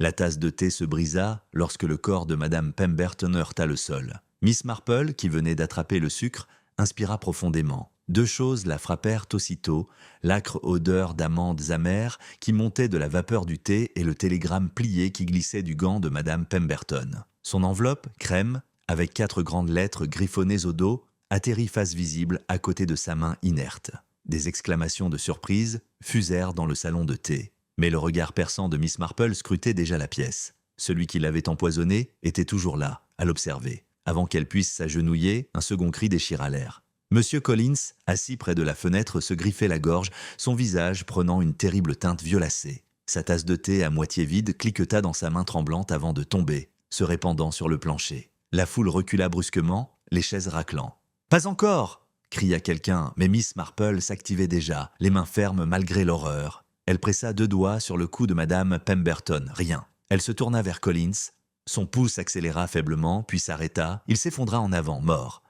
La tasse de thé se brisa lorsque le corps de Madame Pemberton heurta le sol. Miss Marple, qui venait d'attraper le sucre, inspira profondément. Deux choses la frappèrent aussitôt, l'âcre odeur d'amandes amères qui montait de la vapeur du thé et le télégramme plié qui glissait du gant de Madame Pemberton. Son enveloppe, crème, avec 4 grandes lettres griffonnées au dos, atterrit face visible à côté de sa main inerte. Des exclamations de surprise fusèrent dans le salon de thé. Mais le regard perçant de Miss Marple scrutait déjà la pièce. Celui qui l'avait empoisonnée était toujours là, à l'observer. Avant qu'elle puisse s'agenouiller, un second cri déchira l'air. Monsieur Collins, assis près de la fenêtre, se griffait la gorge, son visage prenant une terrible teinte violacée. Sa tasse de thé à moitié vide cliqueta dans sa main tremblante avant de tomber, se répandant sur le plancher. La foule recula brusquement, les chaises raclant. « Pas encore !» cria quelqu'un, mais Miss Marple s'activait déjà, les mains fermes malgré l'horreur. Elle pressa 2 doigts sur le cou de Madame Pemberton. Rien. Elle se tourna vers Collins. Son pouce accéléra faiblement, puis s'arrêta. Il s'effondra en avant, mort.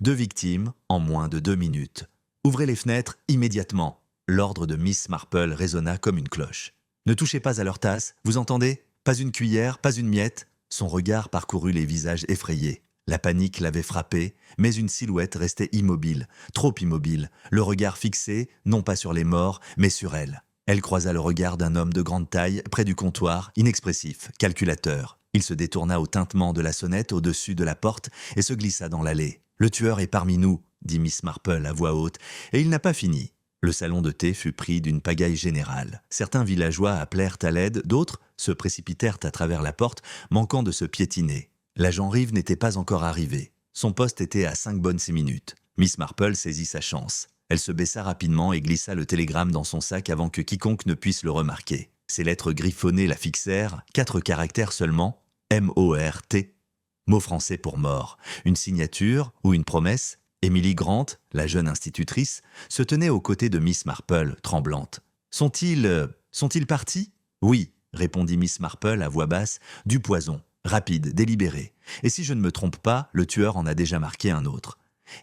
2 victimes en moins de 2 minutes. Ouvrez les fenêtres immédiatement. L'ordre de Miss Marple résonna comme une cloche. Ne touchez pas à leur tasse, vous entendez? Pas une cuillère, pas une miette. Son regard parcourut les visages effrayés. La panique l'avait frappé, mais une silhouette restait immobile, trop immobile, le regard fixé, non pas sur les morts, mais sur elle. Elle croisa le regard d'un homme de grande taille, près du comptoir, inexpressif, calculateur. Il se détourna au tintement de la sonnette au-dessus de la porte et se glissa dans l'allée. « Le tueur est parmi nous », dit Miss Marple à voix haute, et il n'a pas fini. Le salon de thé fut pris d'une pagaille générale. Certains villageois appelèrent à l'aide, d'autres se précipitèrent à travers la porte, manquant de se piétiner. L'agent Rive n'était pas encore arrivé. Son poste était à 5 bonnes 6 minutes. Miss Marple saisit sa chance. Elle se baissa rapidement et glissa le télégramme dans son sac avant que quiconque ne puisse le remarquer. Ses lettres griffonnées la fixèrent, 4 caractères seulement, M-O-R-T. Mot français pour mort. Une signature ou une promesse. Emily Grant, la jeune institutrice, se tenait aux côtés de Miss Marple, tremblante. Sont-ils partis? Oui, répondit Miss Marple à voix basse, du poison. Rapide, délibéré. Et si je ne me trompe pas, le tueur en a déjà marqué un autre.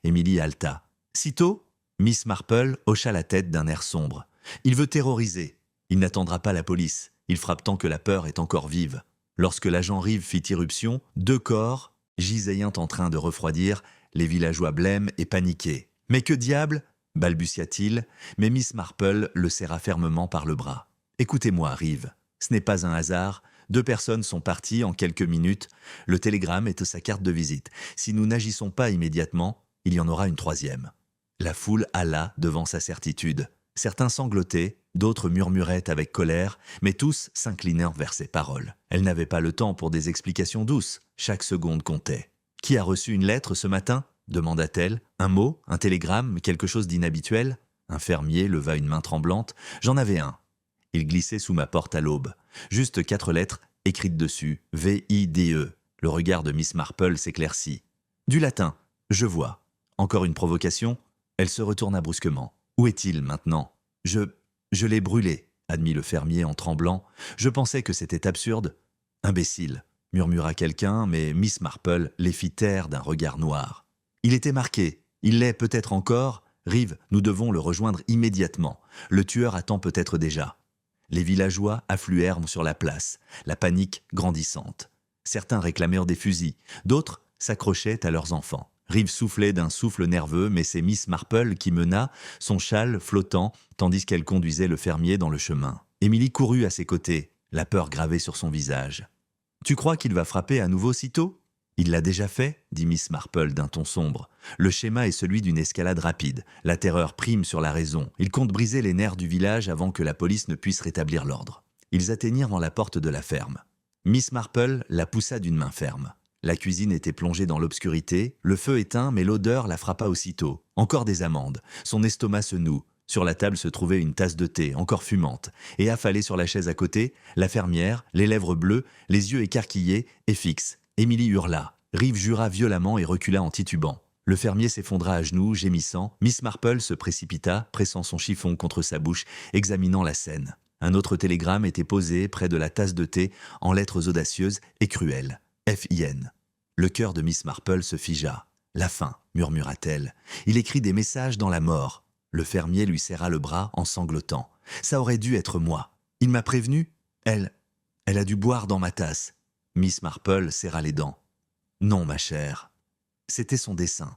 Émilie halta. Sitôt, Miss Marple hocha la tête d'un air sombre. Il veut terroriser. Il n'attendra pas la police. Il frappe tant que la peur est encore vive. Lorsque l'agent Rive fit irruption, 2 corps, gisayant en train de refroidir, les villageois blêmes et paniqués. « Mais que diable ?» balbutia-t-il, mais Miss Marple le serra fermement par le bras. « Écoutez-moi, Rive. Ce n'est pas un hasard. 2 personnes sont parties en quelques minutes. Le télégramme est sa carte de visite. Si nous n'agissons pas immédiatement, il y en aura une 3e. » La foule hala devant sa certitude. Certains sanglotaient, d'autres murmuraient avec colère, mais tous s'inclinèrent vers ses paroles. Elle n'avait pas le temps pour des explications douces. Chaque seconde comptait. « Qui a reçu une lettre ce matin ?» demanda-t-elle. « Un mot, un télégramme, quelque chose d'inhabituel ?» Un fermier leva une main tremblante. « J'en avais un. Il glissait sous ma porte à l'aube. Juste 4 lettres, écrites dessus. V-I-D-E. » Le regard de Miss Marple s'éclaircit. « Du latin. Je vois. Encore une provocation ?» Elle se retourna brusquement. « Où est-il maintenant ?»« Je l'ai brûlé, » admit le fermier en tremblant. « Je pensais que c'était absurde. »« Imbécile, » murmura quelqu'un, mais Miss Marple les fit taire d'un regard noir. « Il était marqué. Il l'est peut-être encore. Rive, nous devons le rejoindre immédiatement. Le tueur attend peut-être déjà. » Les villageois affluèrent sur la place, la panique grandissante. Certains réclamèrent des fusils, d'autres s'accrochaient à leurs enfants. Rive soufflait d'un souffle nerveux, mais c'est Miss Marple qui mena, son châle flottant, tandis qu'elle conduisait le fermier dans le chemin. Émilie courut à ses côtés, la peur gravée sur son visage. « Tu crois qu'il va frapper à nouveau sitôt ?»« Il l'a déjà fait, » dit Miss Marple d'un ton sombre. « Le schéma est celui d'une escalade rapide. La terreur prime sur la raison. Il compte briser les nerfs du village avant que la police ne puisse rétablir l'ordre. » Ils atteignirent dans la porte de la ferme. Miss Marple la poussa d'une main ferme. La cuisine était plongée dans l'obscurité, le feu éteint, mais l'odeur la frappa aussitôt. Encore des amandes. Son estomac se noue. Sur la table se trouvait une tasse de thé, encore fumante. Et affalée sur la chaise à côté, la fermière, les lèvres bleues, les yeux écarquillés et fixes. Émilie hurla. Rive jura violemment et recula en titubant. Le fermier s'effondra à genoux, gémissant. Miss Marple se précipita, pressant son chiffon contre sa bouche, examinant la scène. Un autre télégramme était posé près de la tasse de thé, en lettres audacieuses et cruelles. F.I.N. Le cœur de Miss Marple se figea. « La faim », murmura-t-elle. « Il écrit des messages dans la mort. » Le fermier lui serra le bras en sanglotant. « Ça aurait dû être moi. Il m'a prévenu. Elle Elle a dû boire dans ma tasse. Miss Marple serra les dents. Non, ma chère. C'était son dessein.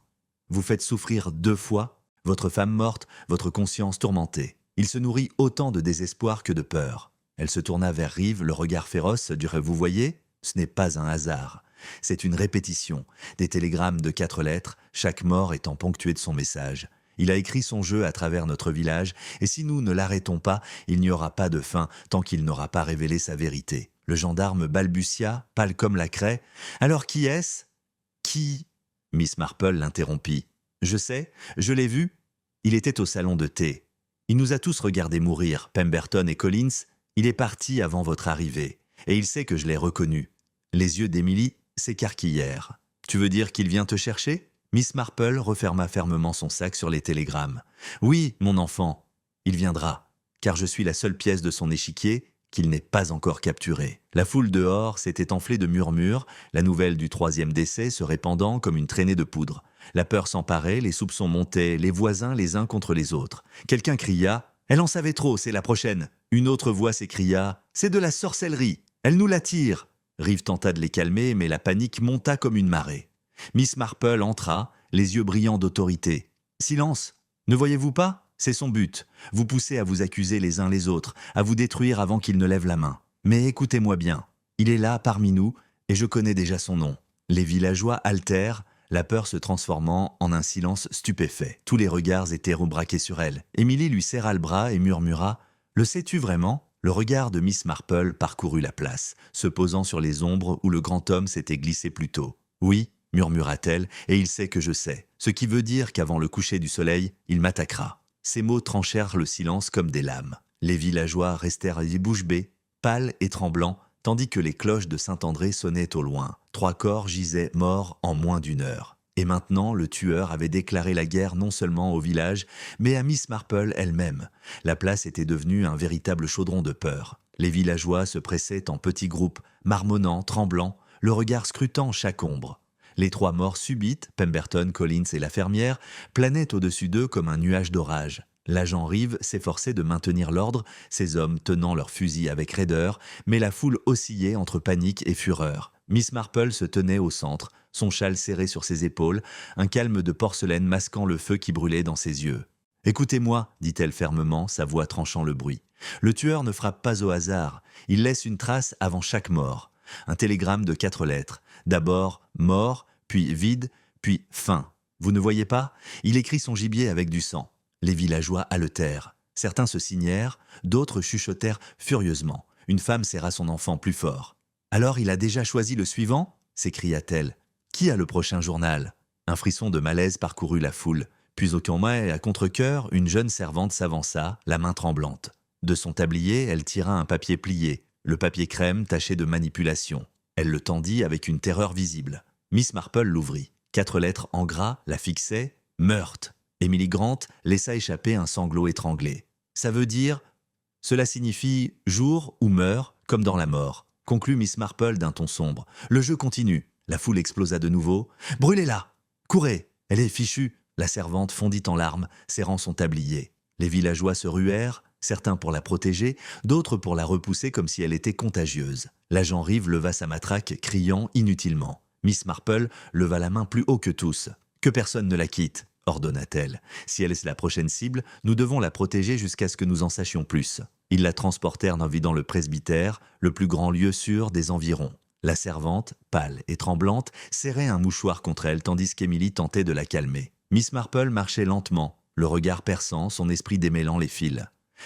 Vous faites souffrir 2 fois, votre femme morte, votre conscience tourmentée. Il se nourrit autant de désespoir que de peur. Elle se tourna vers Rive, le regard féroce du « Vous voyez ?» Ce n'est pas un hasard. C'est une répétition. Des télégrammes de 4 lettres, chaque mort étant ponctué de son message. Il a écrit son jeu à travers notre village, et si nous ne l'arrêtons pas, il n'y aura pas de fin tant qu'il n'aura pas révélé sa vérité. Le gendarme balbutia, pâle comme la craie. « Alors qui est-ce » ? « Qui » Miss Marple l'interrompit. « Je sais, je l'ai vu. Il était au salon de thé. Il nous a tous regardés mourir, Pemberton et Collins. Il est parti avant votre arrivée, et il sait que je l'ai reconnu. » Les yeux d'Emily s'écarquillèrent. « Tu veux dire qu'il vient te chercher ?» Miss Marple referma fermement son sac sur les télégrammes. « Oui, mon enfant, il viendra, car je suis la seule pièce de son échiquier qu'il n'est pas encore capturé. » La foule dehors s'était enflée de murmures, la nouvelle du 3e décès se répandant comme une traînée de poudre. La peur s'emparait, les soupçons montaient, les voisins les uns contre les autres. Quelqu'un cria « Elle en savait trop, c'est la prochaine !» Une autre voix s'écria « C'est de la sorcellerie, elle nous l'attire !» Rive tenta de les calmer, mais la panique monta comme une marée. Miss Marple entra, les yeux brillants d'autorité. « Silence! Ne voyez-vous pas ? C'est son but. Vous poussez à vous accuser les uns les autres, à vous détruire avant qu'il ne lève la main. Mais écoutez-moi bien, il est là parmi nous, et je connais déjà son nom. » Les villageois haltèrent, la peur se transformant en un silence stupéfait. Tous les regards étaient rebraqués sur elle. Émilie lui serra le bras et murmura « Le sais-tu vraiment ?» Le regard de Miss Marple parcourut la place, se posant sur les ombres où le grand homme s'était glissé plus tôt. « Oui, murmura-t-elle, et il sait que je sais, ce qui veut dire qu'avant le coucher du soleil, il m'attaquera. » Ces mots tranchèrent le silence comme des lames. Les villageois restèrent bouche bée, pâles et tremblants, tandis que les cloches de Saint-André sonnaient au loin. 3 corps gisaient morts en moins d'1 heure. Et maintenant, le tueur avait déclaré la guerre non seulement au village, mais à Miss Marple elle-même. La place était devenue un véritable chaudron de peur. Les villageois se pressaient en petits groupes, marmonnant, tremblants, le regard scrutant chaque ombre. Les 3 morts subites, Pemberton, Collins et la fermière, planaient au-dessus d'eux comme un nuage d'orage. L'agent Rive s'efforçait de maintenir l'ordre, ses hommes tenant leurs fusils avec raideur, mais la foule oscillait entre panique et fureur. Miss Marple se tenait au centre, son châle serré sur ses épaules, un calme de porcelaine masquant le feu qui brûlait dans ses yeux. « Écoutez-moi, dit-elle fermement, sa voix tranchant le bruit. Le tueur ne frappe pas au hasard, il laisse une trace avant chaque mort. Un télégramme de 4 lettres. D'abord « mort », puis « vide », puis « faim ». Vous ne voyez pas ? Il écrit son gibier avec du sang. Les villageois haletèrent. Certains se signèrent, d'autres chuchotèrent furieusement. Une femme serra son enfant plus fort. « Alors il a déjà choisi le suivant ?» s'écria-t-elle. « Qui a le prochain journal ?» Un frisson de malaise parcourut la foule. Puis au combat et à contre-cœur, une jeune servante s'avança, la main tremblante. De son tablier, elle tira un papier plié, le papier crème taché de manipulation. Elle le tendit avec une terreur visible. Miss Marple l'ouvrit. 4 lettres en gras la fixaient « Meurtre ». Emily Grant laissa échapper un sanglot étranglé. « Ça veut dire… Cela signifie jour ou meurt, comme dans la mort », conclut Miss Marple d'un ton sombre. Le jeu continue. La foule explosa de nouveau. « Brûlez-la ! Courez ! Elle est fichue !» La servante fondit en larmes, serrant son tablier. Les villageois se ruèrent, certains pour la protéger, d'autres pour la repousser comme si elle était contagieuse. L'agent Rive leva sa matraque, criant inutilement. Miss Marple leva la main plus haut que tous. « Que personne ne la quitte !» ordonna-t-elle. « Si elle est la prochaine cible, nous devons la protéger jusqu'à ce que nous en sachions plus. » Ils la transportèrent dans le presbytère, le plus grand lieu sûr des environs. La servante, pâle et tremblante, serrait un mouchoir contre elle tandis qu'Émilie tentait de la calmer. Miss Marple marchait lentement, le regard perçant, son esprit démêlant les fils.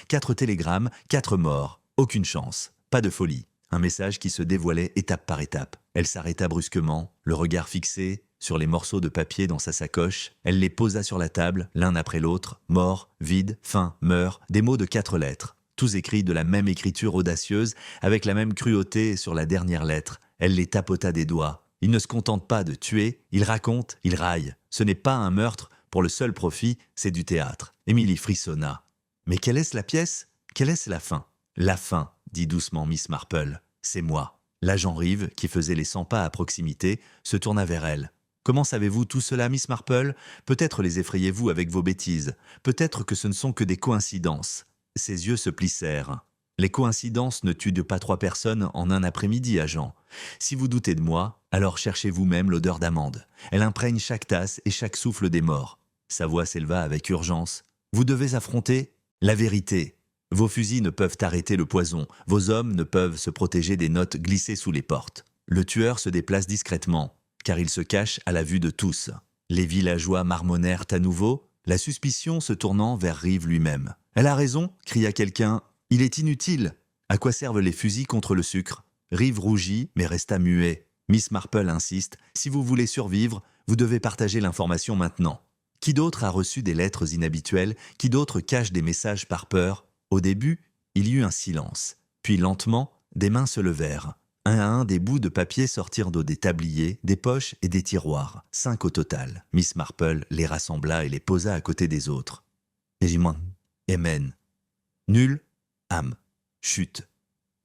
4 télégrammes, 4 morts, aucune chance, pas de folie. Un message qui se dévoilait étape par étape. Elle s'arrêta brusquement, le regard fixé sur les morceaux de papier dans sa sacoche. Elle les posa sur la table, l'un après l'autre, mort, vide, faim, meurt, des mots de 4 lettres. Tous écrits de la même écriture audacieuse, avec la même cruauté sur la dernière lettre. Elle les tapota des doigts. Il ne se contente pas de tuer, il raconte, il raille. Ce n'est pas un meurtre pour le seul profit, c'est du théâtre. Émilie frissonna. Mais quelle est-ce la pièce ? Quelle est-ce la fin ? La fin, dit doucement Miss Marple. C'est moi. L'agent Rive, qui faisait les 100 pas à proximité, se tourna vers elle. Comment savez-vous tout cela, Miss Marple ? Peut-être les effrayez-vous avec vos bêtises. Peut-être que ce ne sont que des coïncidences. Ses yeux se plissèrent. Les coïncidences ne tuent pas 3 personnes en un après-midi, agent. Si vous doutez de moi, alors cherchez vous-même l'odeur d'amande. Elle imprègne chaque tasse et chaque souffle des morts. Sa voix s'éleva avec urgence. Vous devez affronter la vérité. Vos fusils ne peuvent arrêter le poison. Vos hommes ne peuvent se protéger des notes glissées sous les portes. Le tueur se déplace discrètement, car il se cache à la vue de tous. Les villageois marmonnèrent à nouveau, la suspicion se tournant vers Rive lui-même. « Elle a raison !» cria quelqu'un. « Il est inutile. À quoi servent les fusils contre le sucre ?» Rive rougit, mais resta muet. Miss Marple insiste. « Si vous voulez survivre, vous devez partager l'information maintenant. » Qui d'autre a reçu des lettres inhabituelles? Qui d'autre cache des messages par peur? Au début, il y eut un silence. Puis lentement, des mains se levèrent. Un à un, des bouts de papier sortirent des tabliers, des poches et des tiroirs. 5 au total. Miss Marple les rassembla et les posa à côté des autres. Ejiman, Emen. Nul, Am. Chute.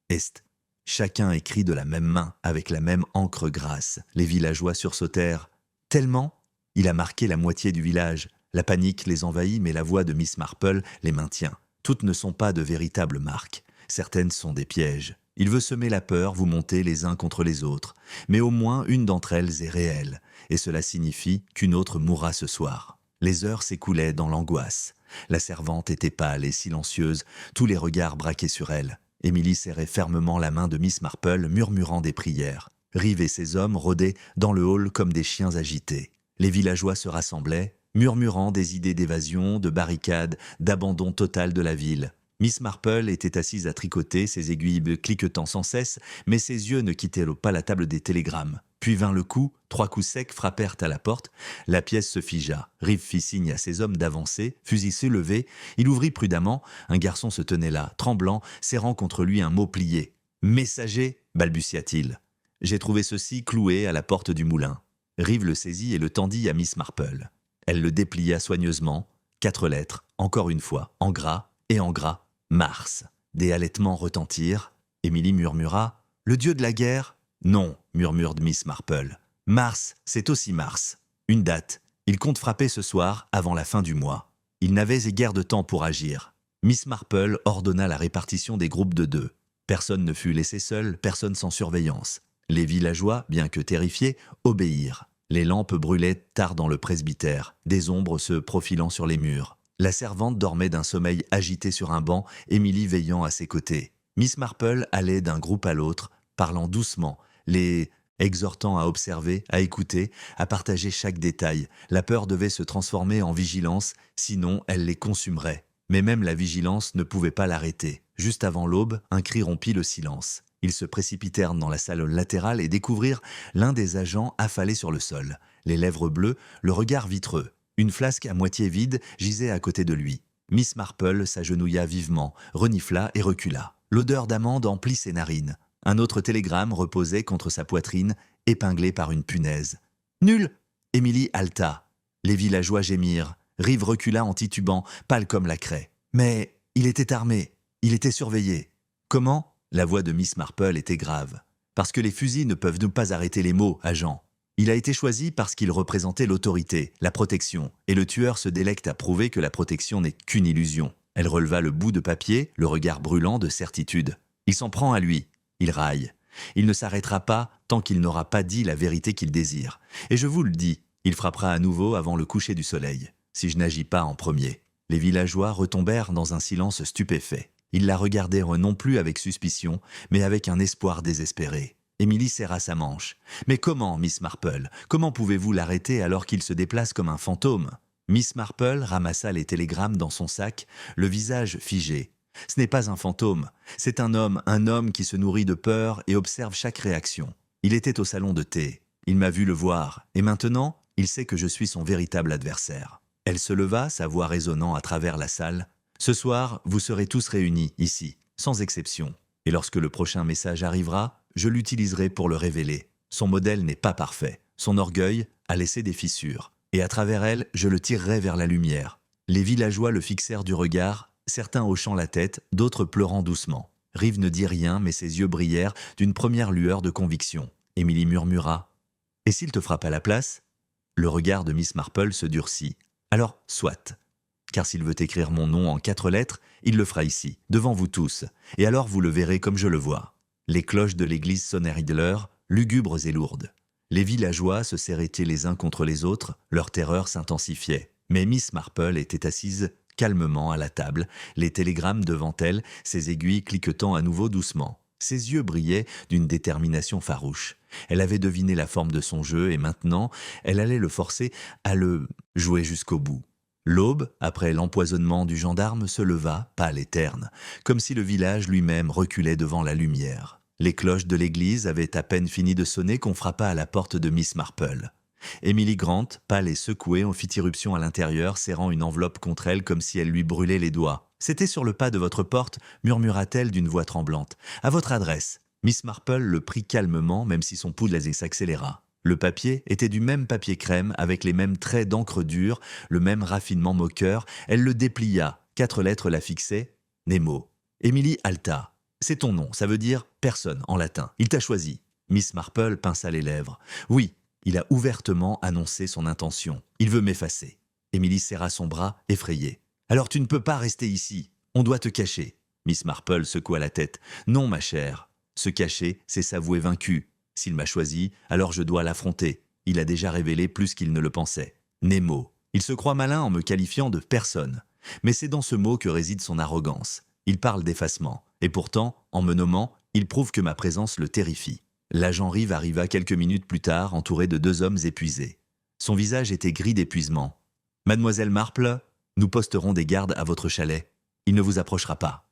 Est. Chacun écrit de la même main, avec la même encre grasse. Les villageois sursautèrent. Tellement, il a marqué la moitié du village. La panique les envahit, mais la voix de Miss Marple les maintient. Toutes ne sont pas de véritables marques. Certaines sont des pièges. Il veut semer la peur, vous monter les uns contre les autres. Mais au moins une d'entre elles est réelle, et cela signifie qu'une autre mourra ce soir. Les heures s'écoulaient dans l'angoisse. La servante était pâle et silencieuse, tous les regards braqués sur elle. Émilie serrait fermement la main de Miss Marple, murmurant des prières. Rive et ses hommes rôdaient dans le hall comme des chiens agités. Les villageois se rassemblaient, murmurant des idées d'évasion, de barricades, d'abandon total de la ville. Miss Marple était assise à tricoter, ses aiguilles cliquetant sans cesse, mais ses yeux ne quittaient pas la table des télégrammes. Puis vint le coup, 3 coups secs frappèrent à la porte, la pièce se figea. Rive fit signe à ses hommes d'avancer, fusil s'élevé, il ouvrit prudemment, un garçon se tenait là, tremblant, serrant contre lui un mot plié. « Messager » balbutia-t-il. « J'ai trouvé ceci cloué à la porte du moulin. » Rive le saisit et le tendit à Miss Marple. Elle le déplia soigneusement, 4 lettres, encore une fois, en gras et en gras. Mars. Des halètements retentirent. Émilie murmura « Le dieu de la guerre ?» « Non, murmure Miss Marple. Mars, c'est aussi Mars. Une date. Il compte frapper ce soir, avant la fin du mois. Il n'avait guère de temps pour agir. Miss Marple ordonna la répartition des groupes de 2. Personne ne fut laissé seul, personne sans surveillance. Les villageois, bien que terrifiés, obéirent. Les lampes brûlaient tard dans le presbytère, des ombres se profilant sur les murs. La servante dormait d'un sommeil agité sur un banc, Émilie veillant à ses côtés. Miss Marple allait d'un groupe à l'autre, parlant doucement, les exhortant à observer, à écouter, à partager chaque détail. La peur devait se transformer en vigilance, sinon elle les consumerait. Mais même la vigilance ne pouvait pas l'arrêter. Juste avant l'aube, un cri rompit le silence. Ils se précipitèrent dans la salle latérale et découvrirent l'un des agents affalé sur le sol, les lèvres bleues, le regard vitreux. Une flasque à moitié vide gisait à côté de lui. Miss Marple s'agenouilla vivement, renifla et recula. L'odeur d'amande emplit ses narines. Un autre télégramme reposait contre sa poitrine, épinglé par une punaise. « Nul !» Émilie haleta. Les villageois gémirent. Rive recula en titubant, pâle comme la craie. Mais il était armé, il était surveillé. Comment ? La voix de Miss Marple était grave. Parce que les fusils ne peuvent pas arrêter les mots, agent. Il a été choisi parce qu'il représentait l'autorité, la protection, et le tueur se délecte à prouver que la protection n'est qu'une illusion. Elle releva le bout de papier, le regard brûlant de certitude. Il s'en prend à lui. Il raille. Il ne s'arrêtera pas tant qu'il n'aura pas dit la vérité qu'il désire. Et je vous le dis, il frappera à nouveau avant le coucher du soleil, si je n'agis pas en premier. Les villageois retombèrent dans un silence stupéfait. Ils la regardèrent non plus avec suspicion, mais avec un espoir désespéré. Émilie serra sa manche. « Mais comment, Miss Marple? Comment pouvez-vous l'arrêter alors qu'il se déplace comme un fantôme ?» Miss Marple ramassa les télégrammes dans son sac, le visage figé. « Ce n'est pas un fantôme, c'est un homme qui se nourrit de peur et observe chaque réaction. Il était au salon de thé. Il m'a vu le voir, et maintenant, il sait que je suis son véritable adversaire. » Elle se leva, sa voix résonnant à travers la salle. « Ce soir, vous serez tous réunis, ici, sans exception. Et lorsque le prochain message arrivera, je l'utiliserai pour le révéler. Son modèle n'est pas parfait. Son orgueil a laissé des fissures. Et à travers elles, je le tirerai vers la lumière. » Les villageois le fixèrent du regard, certains hochant la tête, d'autres pleurant doucement. Rive ne dit rien, mais ses yeux brillèrent d'une première lueur de conviction. Émilie murmura « Et s'il te frappe à la place ?» Le regard de Miss Marple se durcit. « Alors, soit. car s'il veut écrire mon nom en 4 lettres, il le fera ici, devant vous tous, et alors vous le verrez comme je le vois. » Les cloches de l'église sonnèrent de l'heure, lugubres et lourdes. Les villageois se serraient les uns contre les autres, leur terreur s'intensifiait. Mais Miss Marple était assise calmement à la table, les télégrammes devant elle, ses aiguilles cliquetant à nouveau doucement. Ses yeux brillaient d'une détermination farouche. Elle avait deviné la forme de son jeu et maintenant, elle allait le forcer à le jouer jusqu'au bout. L'aube, après l'empoisonnement du gendarme, se leva, pâle et terne, comme si le village lui-même reculait devant la lumière. Les cloches de l'église avaient à peine fini de sonner qu'on frappa à la porte de Miss Marple. Emily Grant, pâle et secouée, en fit irruption à l'intérieur, serrant une enveloppe contre elle comme si elle lui brûlait les doigts. « C'était sur le pas de votre porte », murmura-t-elle d'une voix tremblante. « À votre adresse. » Miss Marple le prit calmement, même si son pouls s'accéléra. Le papier était du même papier crème, avec les mêmes traits d'encre dure, le même raffinement moqueur. Elle le déplia. 4 lettres la fixaient. Nemo. Emily halta. « C'est ton nom, ça veut dire « personne » en latin. Il t'a choisi. » Miss Marple pinça les lèvres. « Oui. » Il a ouvertement annoncé son intention. Il veut m'effacer. Emily serra son bras, effrayée. « Alors tu ne peux pas rester ici. On doit te cacher. » Miss Marple secoua la tête. « Non, ma chère. Se cacher, c'est s'avouer vaincu. S'il m'a choisi, alors je dois l'affronter. Il a déjà révélé plus qu'il ne le pensait. Nemo. Il se croit malin en me qualifiant de personne. Mais c'est dans ce mot que réside son arrogance. Il parle d'effacement. Et pourtant, en me nommant, il prouve que ma présence le terrifie. » L'agent Rive arriva quelques minutes plus tard, entouré de 2 hommes épuisés. Son visage était gris d'épuisement. « Mademoiselle Marple, nous posterons des gardes à votre chalet. Il ne vous approchera pas. »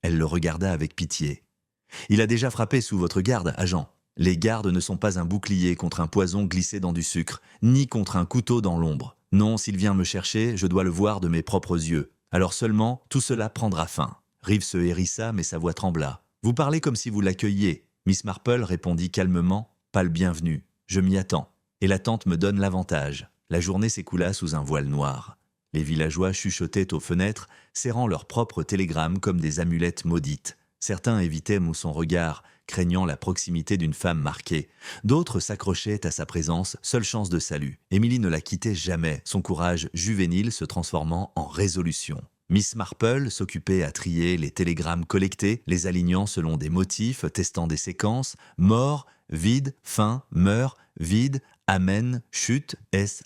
Elle le regarda avec pitié. « Il a déjà frappé sous votre garde, agent. Les gardes ne sont pas un bouclier contre un poison glissé dans du sucre, ni contre un couteau dans l'ombre. Non, s'il vient me chercher, je dois le voir de mes propres yeux. Alors seulement, tout cela prendra fin. » Rive se hérissa, mais sa voix trembla. « Vous parlez comme si vous l'accueilliez. » Miss Marple répondit calmement, « Pas le bienvenu, je m'y attends. Et l'attente me donne l'avantage. » La journée s'écoula sous un voile noir. Les villageois chuchotaient aux fenêtres, serrant leurs propres télégrammes comme des amulettes maudites. Certains évitaient son regard, craignant la proximité d'une femme marquée. D'autres s'accrochaient à sa présence, seule chance de salut. Emily ne la quittait jamais, son courage juvénile se transformant en résolution. Miss Marple s'occupait à trier les télégrammes collectés, les alignant selon des motifs, testant des séquences, mort, vide, fin, meurt, vide, amen, chute,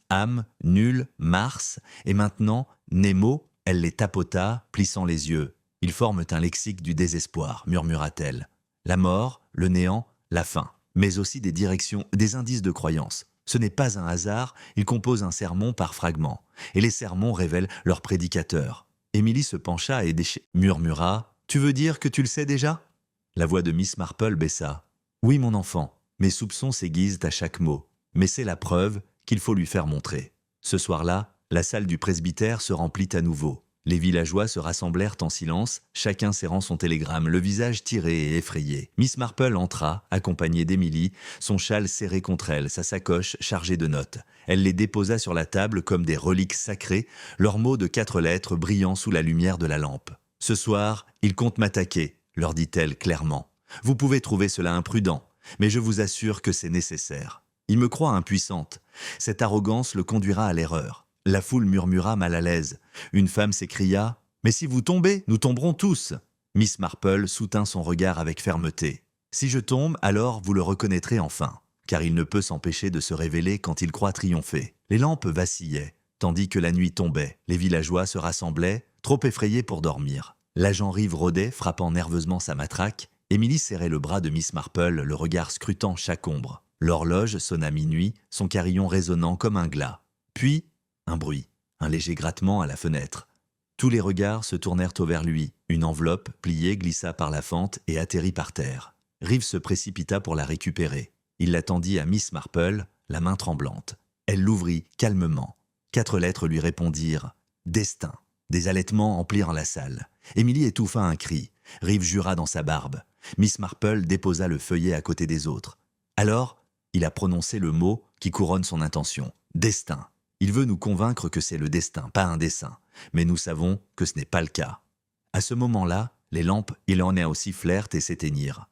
âme, nul, Mars, et maintenant, Nemo, elle les tapota, plissant les yeux. Ils forment un lexique du désespoir, murmura-t-elle. La mort, le néant, la fin, mais aussi des directions, des indices de croyance. Ce n'est pas un hasard, ils composent un sermon par fragments, et les sermons révèlent leur prédicateur. Emily se pencha et murmura « Tu veux dire que tu le sais déjà ?» La voix de Miss Marple baissa. « Oui, mon enfant, mes soupçons s'aiguisent à chaque mot, mais c'est la preuve qu'il faut lui faire montrer. » Ce soir-là, la salle du presbytère se remplit à nouveau. Les villageois se rassemblèrent en silence, chacun serrant son télégramme, le visage tiré et effrayé. Miss Marple entra, accompagnée d'Emily, son châle serré contre elle, sa sacoche chargée de notes. Elle les déposa sur la table comme des reliques sacrées, leurs mots de 4 lettres brillant sous la lumière de la lampe. « Ce soir, il compte m'attaquer, » leur dit-elle clairement. « Vous pouvez trouver cela imprudent, mais je vous assure que c'est nécessaire. Il me croit impuissante. Cette arrogance le conduira à l'erreur. » La foule murmura mal à l'aise. Une femme s'écria « Mais si vous tombez, nous tomberons tous !» Miss Marple soutint son regard avec fermeté. « Si je tombe, alors vous le reconnaîtrez enfin, car il ne peut s'empêcher de se révéler quand il croit triompher. » Les lampes vacillaient, tandis que la nuit tombait. Les villageois se rassemblaient, trop effrayés pour dormir. L'agent Rive rôdait, frappant nerveusement sa matraque. Emily serrait le bras de Miss Marple, le regard scrutant chaque ombre. L'horloge sonna minuit, son carillon résonnant comme un glas. Puis, un bruit, un léger grattement à la fenêtre. Tous les regards se tournèrent vers lui. Une enveloppe, pliée, glissa par la fente et atterrit par terre. Rive se précipita pour la récupérer. Il la tendit à Miss Marple, la main tremblante. Elle l'ouvrit calmement. 4 lettres lui répondirent « Destin ». Des halètements emplirent la salle. Emily étouffa un cri. Rive jura dans sa barbe. Miss Marple déposa le feuillet à côté des autres. Alors, il a prononcé le mot qui couronne son intention. « Destin ». Il veut nous convaincre que c'est le destin, pas un dessein. Mais nous savons que ce n'est pas le cas. À ce moment-là, les lampes, il en est aussi, sifflèrent et s'éteignirent.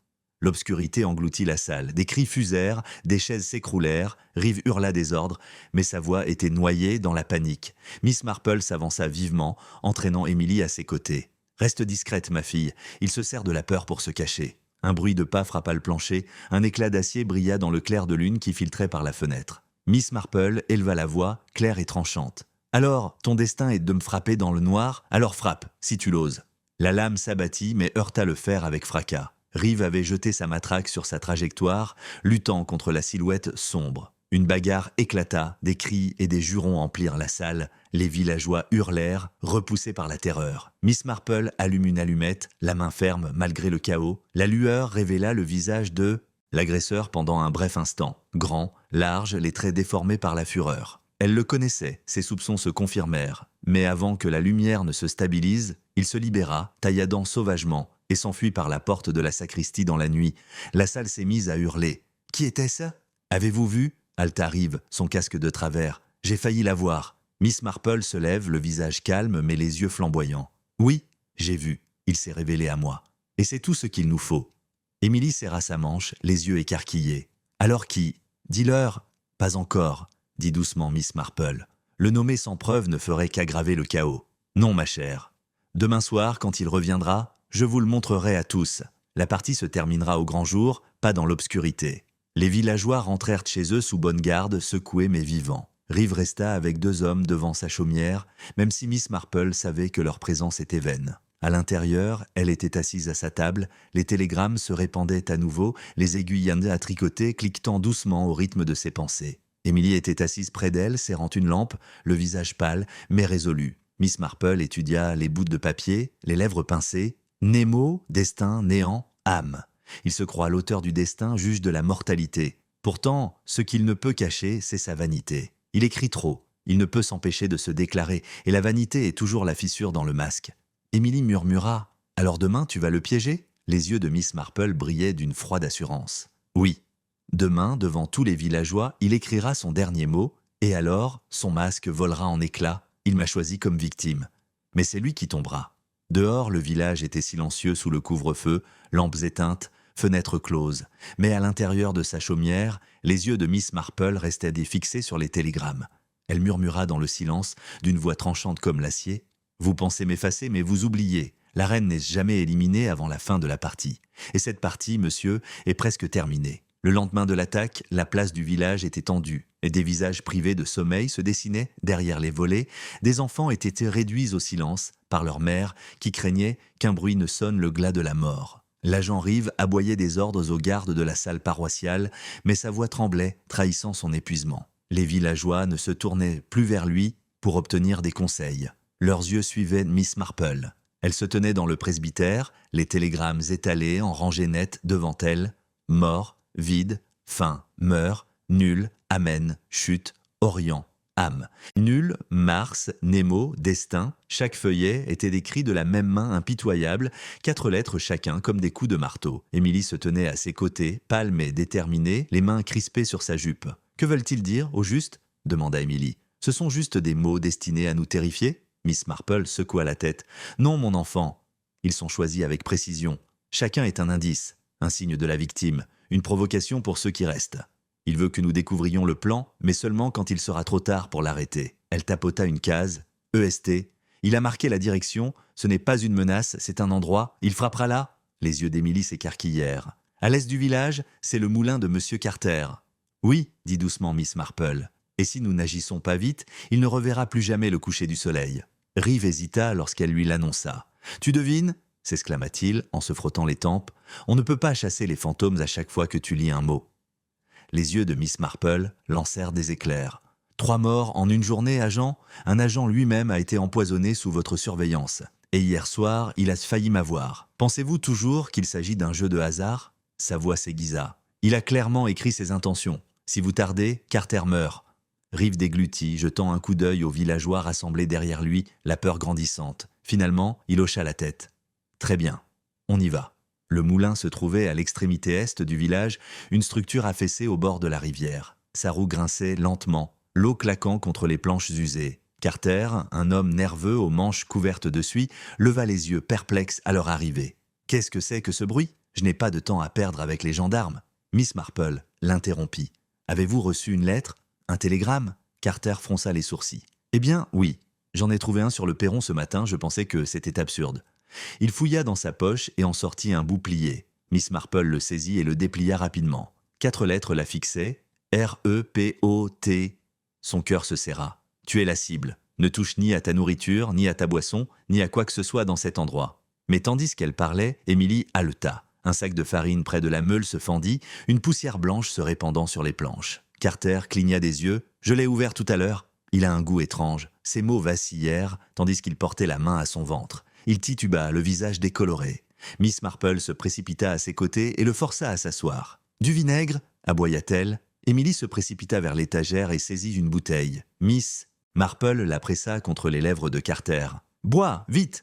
L'obscurité engloutit la salle. Des cris fusèrent, des chaises s'écroulèrent, Rive hurla désordre, mais sa voix était noyée dans la panique. Miss Marple s'avança vivement, entraînant Emily à ses côtés. « Reste discrète, ma fille, il se sert de la peur pour se cacher. » Un bruit de pas frappa le plancher, un éclat d'acier brilla dans le clair de lune qui filtrait par la fenêtre. Miss Marple éleva la voix, claire et tranchante. « Alors, ton destin est de me frapper dans le noir, alors frappe, si tu l'oses. » La lame s'abattit, mais heurta le fer avec fracas. Rive avait jeté sa matraque sur sa trajectoire, luttant contre la silhouette sombre. Une bagarre éclata, des cris et des jurons emplirent la salle. Les villageois hurlèrent, repoussés par la terreur. Miss Marple allume une allumette, la main ferme malgré le chaos. La lueur révéla le visage de l'agresseur pendant un bref instant. Grand, large, les traits déformés par la fureur. Elle le connaissait, ses soupçons se confirmèrent. Mais avant que la lumière ne se stabilise, il se libéra, tailladant sauvagement, et s'enfuit par la porte de la sacristie dans la nuit. La salle s'est mise à hurler. « Qui était ça ? Avez-vous vu ?» Halta Rive, son casque de travers. « J'ai failli la voir. » Miss Marple se lève, le visage calme mais les yeux flamboyants. « Oui, j'ai vu. Il s'est révélé à moi. Et c'est tout ce qu'il nous faut. » Emily serra sa manche, les yeux écarquillés. « Alors qui ? Dis-leur. »« Pas encore, » dit doucement Miss Marple. « Le nommer sans preuve ne ferait qu'aggraver le chaos. Non, ma chère. Demain soir, quand il reviendra, je vous le montrerai à tous. La partie se terminera au grand jour, pas dans l'obscurité. » Les villageois rentrèrent chez eux sous bonne garde, secoués mais vivants. Rive resta avec 2 hommes devant sa chaumière, même si Miss Marple savait que leur présence était vaine. À l'intérieur, elle était assise à sa table, les télégrammes se répandaient à nouveau, les aiguilles à tricoter cliquetant doucement au rythme de ses pensées. Emily était assise près d'elle, serrant une lampe, le visage pâle, mais résolu. Miss Marple étudia les bouts de papier, les lèvres pincées. Nemo, destin, néant, âme. Il se croit l'auteur du destin, juge de la mortalité. Pourtant, ce qu'il ne peut cacher, c'est sa vanité. Il écrit trop, il ne peut s'empêcher de se déclarer, et la vanité est toujours la fissure dans le masque. Emily murmura « Alors demain, tu vas le piéger ?» Les yeux de Miss Marple brillaient d'une froide assurance. « Oui. Demain, devant tous les villageois, il écrira son dernier mot, et alors, son masque volera en éclats. Il m'a choisi comme victime. Mais c'est lui qui tombera. » Dehors, le village était silencieux sous le couvre-feu, lampes éteintes, fenêtres closes. Mais à l'intérieur de sa chaumière, les yeux de Miss Marple restaient fixés sur les télégrammes. Elle murmura dans le silence, d'une voix tranchante comme l'acier. « Vous pensez m'effacer, mais vous oubliez. La reine n'est jamais éliminée avant la fin de la partie. Et cette partie, monsieur, est presque terminée. » Le lendemain de l'attaque, la place du village était tendue, et des visages privés de sommeil se dessinaient derrière les volets. Des enfants étaient réduits au silence par leur mère, qui craignait qu'un bruit ne sonne le glas de la mort. L'agent Rive aboyait des ordres aux gardes de la salle paroissiale, mais sa voix tremblait, trahissant son épuisement. Les villageois ne se tournaient plus vers lui pour obtenir des conseils. Leurs yeux suivaient Miss Marple. Elle se tenait dans le presbytère, les télégrammes étalés en rangées nettes devant elle. Mort, vide, fin, meurt, nul, amen, chute, orient, âme. Nul, Mars, Nemo, destin, chaque feuillet était décrit de la même main impitoyable, 4 lettres chacun comme des coups de marteau. Émilie se tenait à ses côtés, pâle mais déterminée, les mains crispées sur sa jupe. « Que veulent-ils dire, au juste ?» demanda Émilie. « Ce sont juste des mots destinés à nous terrifier ?» Miss Marple secoua la tête. « Non, mon enfant. Ils sont choisis avec précision. Chacun est un indice, un signe de la victime, une provocation pour ceux qui restent. Il veut que nous découvrions le plan, mais seulement quand il sera trop tard pour l'arrêter. » Elle tapota une case. « EST. Il a marqué la direction. Ce n'est pas une menace, c'est un endroit. Il frappera là ?» Les yeux d'Émilie s'écarquillèrent. « À l'est du village, c'est le moulin de Monsieur Carter. »« Oui, » dit doucement Miss Marple. « Et si nous n'agissons pas vite, il ne reverra plus jamais le coucher du soleil. » Rive hésita lorsqu'elle lui l'annonça. « Tu devines ?» s'exclama-t-il en se frottant les tempes. « On ne peut pas chasser les fantômes à chaque fois que tu lis un mot. » Les yeux de Miss Marple lancèrent des éclairs. « 3 morts en une journée, agent ? Un agent lui-même a été empoisonné sous votre surveillance. Et hier soir, il a failli m'avoir. Pensez-vous toujours qu'il s'agit d'un jeu de hasard ?» Sa voix s'aiguisa. « Il a clairement écrit ses intentions. Si vous tardez, Carter meurt. » Rive déglutit, jetant un coup d'œil aux villageois rassemblés derrière lui, la peur grandissante. Finalement, il hocha la tête. « Très bien, on y va. » Le moulin se trouvait à l'extrémité est du village, une structure affaissée au bord de la rivière. Sa roue grinçait lentement, l'eau claquant contre les planches usées. Carter, un homme nerveux aux manches couvertes de suie, leva les yeux perplexes à leur arrivée. « Qu'est-ce que c'est que ce bruit ?» Je n'ai pas de temps à perdre avec les gendarmes. Miss Marple l'interrompit. Avez-vous reçu une lettre? Un télégramme? Carter fronça les sourcils. Eh bien, oui. J'en ai trouvé un sur le perron ce matin, je pensais que c'était absurde. Il fouilla dans sa poche et en sortit un bout plié. Miss Marple le saisit et le déplia rapidement. 4 lettres la fixaient. R-E-P-O-T. Son cœur se serra. Tu es la cible. Ne touche ni à ta nourriture, ni à ta boisson, ni à quoi que ce soit dans cet endroit. Mais tandis qu'elle parlait, Émilie haleta. Un sac de farine près de la meule se fendit, une poussière blanche se répandant sur les planches. Carter cligna des yeux. Je l'ai ouvert tout à l'heure. Il a un goût étrange. Ses mots vacillèrent, tandis qu'il portait la main à son ventre. Il tituba, le visage décoloré. Miss Marple se précipita à ses côtés et le força à s'asseoir. Du vinaigre, aboya-t-elle. Émilie se précipita vers l'étagère et saisit une bouteille. Miss Marple la pressa contre les lèvres de Carter. Bois, vite!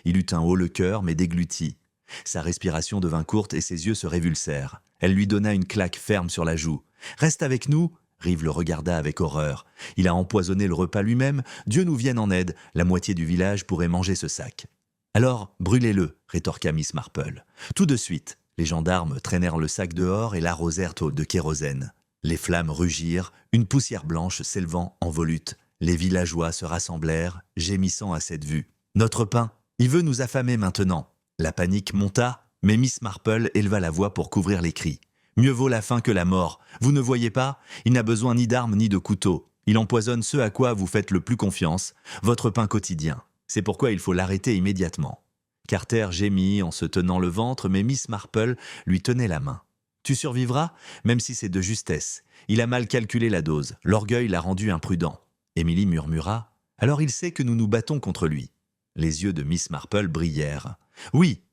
Il eut un haut-le-cœur, mais déglutit. Sa respiration devint courte et ses yeux se révulsèrent. Elle lui donna une claque ferme sur la joue. Reste avec nous! Rive le regarda avec horreur. Il a empoisonné le repas lui-même. Dieu nous vienne en aide. La moitié du village pourrait manger ce sac. Alors, brûlez-le, rétorqua Miss Marple. Tout de suite, les gendarmes traînèrent le sac dehors et l'arrosèrent de kérosène. Les flammes rugirent, une poussière blanche s'élevant en volute. Les villageois se rassemblèrent, gémissant à cette vue. Notre pain, il veut nous affamer maintenant. La panique monta, mais Miss Marple éleva la voix pour couvrir les cris. Mieux vaut la faim que la mort. Vous ne voyez pas? Il n'a besoin ni d'armes ni de couteaux. Il empoisonne ce à quoi vous faites le plus confiance, votre pain quotidien. C'est pourquoi il faut l'arrêter immédiatement. Carter gémit en se tenant le ventre, mais Miss Marple lui tenait la main. Tu survivras, même si c'est de justesse. Il a mal calculé la dose. L'orgueil l'a rendu imprudent. Émilie murmura. Alors il sait que nous nous battons contre lui. Les yeux de Miss Marple brillèrent. Oui,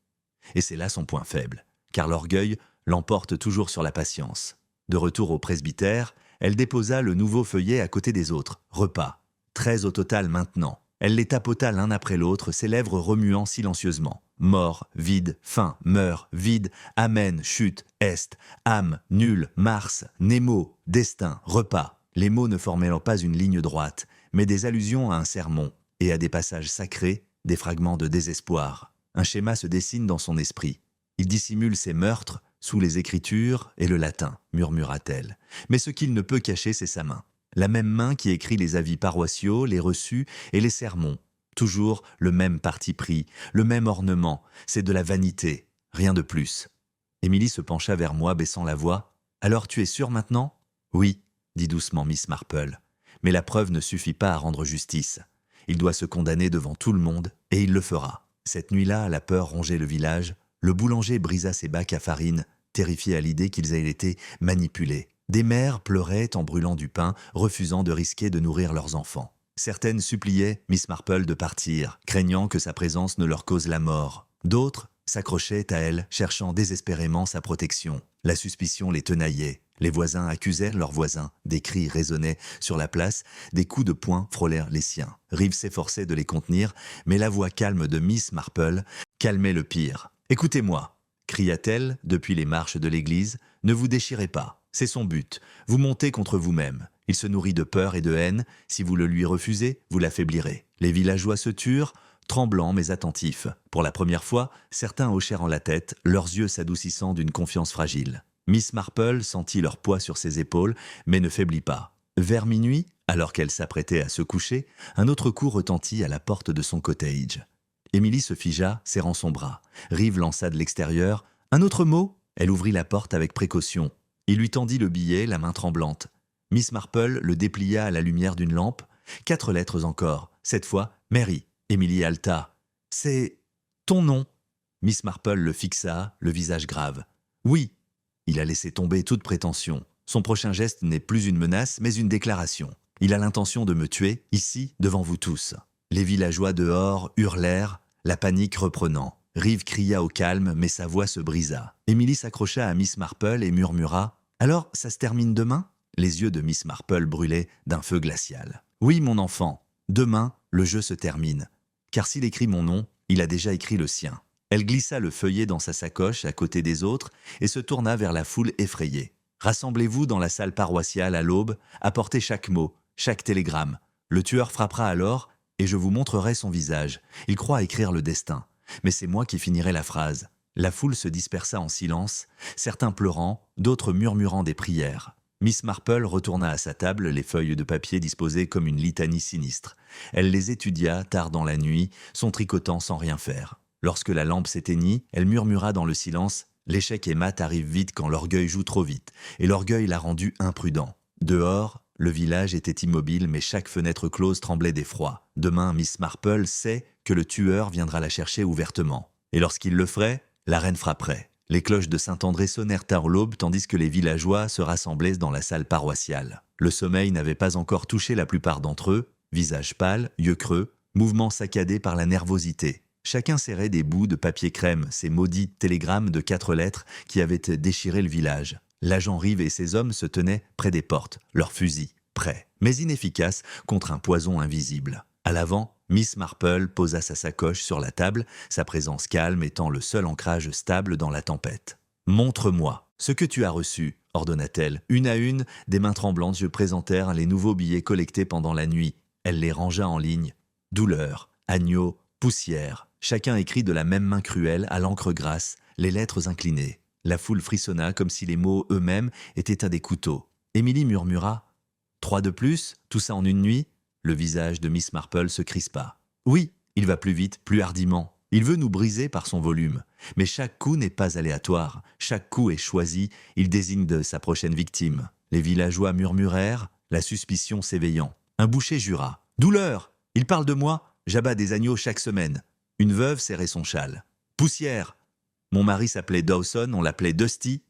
et c'est là son point faible, car l'orgueil l'emporte toujours sur la patience. De retour au presbytère, elle déposa le nouveau feuillet à côté des autres. Repas. 13 au total maintenant. Elle les tapota l'un après l'autre, ses lèvres remuant silencieusement. Mort, vide, faim, meurt, vide, amen, chute, est, âme, nul, Mars, Nemo, destin, repas. Les mots ne formaient pas une ligne droite, mais des allusions à un sermon, et à des passages sacrés, des fragments de désespoir. Un schéma se dessine dans son esprit. Il dissimule ses meurtres sous les Écritures et le latin, murmura-t-elle. Mais ce qu'il ne peut cacher, c'est sa main. La même main qui écrit les avis paroissiaux, les reçus et les sermons. Toujours le même parti pris, le même ornement. C'est de la vanité, rien de plus. Émilie se pencha vers moi, baissant la voix. « Alors tu es sûre maintenant ?»« Oui, » dit doucement Miss Marple. « Mais la preuve ne suffit pas à rendre justice. Il doit se condamner devant tout le monde, et il le fera. » Cette nuit-là, la peur rongeait le village. Le boulanger brisa ses bacs à farine, terrifié à l'idée qu'ils aient été manipulés. Des mères pleuraient en brûlant du pain, refusant de risquer de nourrir leurs enfants. Certaines suppliaient Miss Marple de partir, craignant que sa présence ne leur cause la mort. D'autres s'accrochaient à elle, cherchant désespérément sa protection. La suspicion les tenaillait. Les voisins accusèrent leurs voisins. Des cris résonnaient sur la place, des coups de poing frôlèrent les siens. Rive s'efforçait de les contenir, mais la voix calme de Miss Marple calmait le pire. « Écoutez-moi » cria-t-elle depuis les marches de l'église, « ne vous déchirez pas. C'est son but. Vous montez contre vous-même. Il se nourrit de peur et de haine. Si vous le lui refusez, vous l'affaiblirez. » Les villageois se turent, tremblants mais attentifs. Pour la première fois, certains hochèrent en la tête, leurs yeux s'adoucissant d'une confiance fragile. Miss Marple sentit leur poids sur ses épaules, mais ne faiblit pas. Vers minuit, alors qu'elle s'apprêtait à se coucher, un autre coup retentit à la porte de son cottage. Émilie se figea, serrant son bras. Rive lança de l'extérieur. « Un autre mot ?» Elle ouvrit la porte avec précaution. Il lui tendit le billet, la main tremblante. Miss Marple le déplia à la lumière d'une lampe. 4 lettres encore. Cette fois, Mary. Émilie haleta. « C'est ton nom ?» Miss Marple le fixa, le visage grave. « Oui. » Il a laissé tomber toute prétention. Son prochain geste n'est plus une menace, mais une déclaration. Il a l'intention de me tuer, ici, devant vous tous. Les villageois dehors hurlèrent, la panique reprenant. Rive cria au calme, mais sa voix se brisa. Émilie s'accrocha à Miss Marple et murmura « Alors, ça se termine demain ?» Les yeux de Miss Marple brûlaient d'un feu glacial. « Oui, mon enfant, demain, le jeu se termine. Car s'il écrit mon nom, il a déjà écrit le sien. » Elle glissa le feuillet dans sa sacoche à côté des autres et se tourna vers la foule effrayée. « Rassemblez-vous dans la salle paroissiale à l'aube, apportez chaque mot, chaque télégramme. Le tueur frappera alors et je vous montrerai son visage. Il croit écrire le destin. Mais c'est moi qui finirai la phrase. La foule se dispersa en silence, certains pleurant, d'autres murmurant des prières. Miss Marple retourna à sa table, les feuilles de papier disposées comme une litanie sinistre. Elle les étudia tard dans la nuit, son tricotant sans rien faire. Lorsque la lampe s'éteignit, elle murmura dans le silence « L'échec et mat arrive vite quand l'orgueil joue trop vite, et l'orgueil l'a rendu imprudent. » Dehors, le village était immobile, mais chaque fenêtre close tremblait d'effroi. Demain, Miss Marple sait que le tueur viendra la chercher ouvertement. Et lorsqu'il le ferait, la reine frapperait. Les cloches de Saint-André sonnèrent tard l'aube tandis que les villageois se rassemblaient dans la salle paroissiale. Le sommeil n'avait pas encore touché la plupart d'entre eux, visage pâle, yeux creux, mouvements saccadés par la nervosité. Chacun serrait des bouts de papier crème, ces maudits télégrammes de 4 lettres qui avaient déchiré le village. L'agent Rive et ses hommes se tenaient près des portes, leurs fusils, prêts, mais inefficaces contre un poison invisible. À l'avant, Miss Marple posa sa sacoche sur la table, sa présence calme étant le seul ancrage stable dans la tempête. « Montre-moi ce que tu as reçu », ordonna-t-elle. Une à une, des mains tremblantes je présentèrent les nouveaux billets collectés pendant la nuit. Elle les rangea en ligne. Douleur, agneau, poussière. Chacun écrit de la même main cruelle, à l'encre grasse, les lettres inclinées. La foule frissonna comme si les mots eux-mêmes étaient à des couteaux. Émilie murmura « 3 de plus, tout ça en une nuit ?» Le visage de Miss Marple se crispa. « Oui, il va plus vite, plus hardiment. Il veut nous briser par son volume. Mais chaque coup n'est pas aléatoire. Chaque coup est choisi. Il désigne de sa prochaine victime. » Les villageois murmurèrent, la suspicion s'éveillant. Un boucher jura. « Douleur! Il parle de moi. J'abats des agneaux chaque semaine. » Une veuve serrait son châle. « Poussière! Mon mari s'appelait Dawson, on l'appelait Dusty. »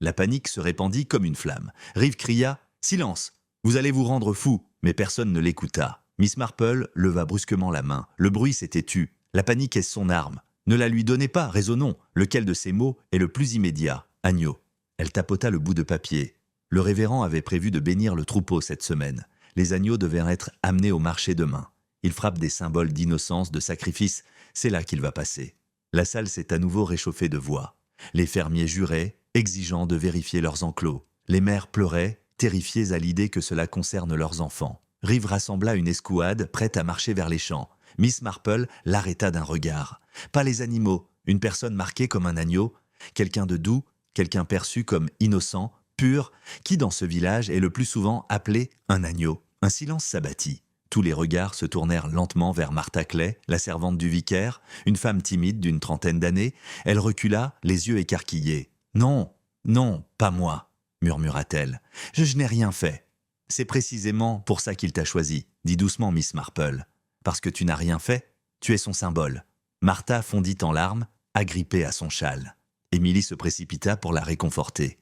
La panique se répandit comme une flamme. Rive cria « Silence! Vous allez vous rendre fou !» Mais personne ne l'écouta. Miss Marple leva brusquement la main. Le bruit s'était tu. La panique est son arme. Ne la lui donnez pas, raisonnons. Lequel de ces mots est le plus immédiat ? Agneau. Elle tapota le bout de papier. Le révérend avait prévu de bénir le troupeau cette semaine. Les agneaux devaient être amenés au marché demain. Il frappe des symboles d'innocence, de sacrifice. C'est là qu'il va passer. La salle s'est à nouveau réchauffée de voix. Les fermiers juraient, exigeant de vérifier leurs enclos. Les mères pleuraient, terrifiées à l'idée que cela concerne leurs enfants. Rive rassembla une escouade prête à marcher vers les champs. Miss Marple l'arrêta d'un regard. Pas les animaux, une personne marquée comme un agneau, quelqu'un de doux, quelqu'un perçu comme innocent, pur, qui dans ce village est le plus souvent appelé un agneau. Un silence s'abattit. Tous les regards se tournèrent lentement vers Martha Clay, la servante du vicaire, une femme timide d'une 30aine d'années. Elle recula, les yeux écarquillés. « Non, non, pas moi », murmura-t-elle. « Je n'ai rien fait. » « C'est précisément pour ça qu'il t'a choisi, dit doucement Miss Marple. Parce que tu n'as rien fait, tu es son symbole. » Martha fondit en larmes, agrippée à son châle. Émilie se précipita pour la réconforter.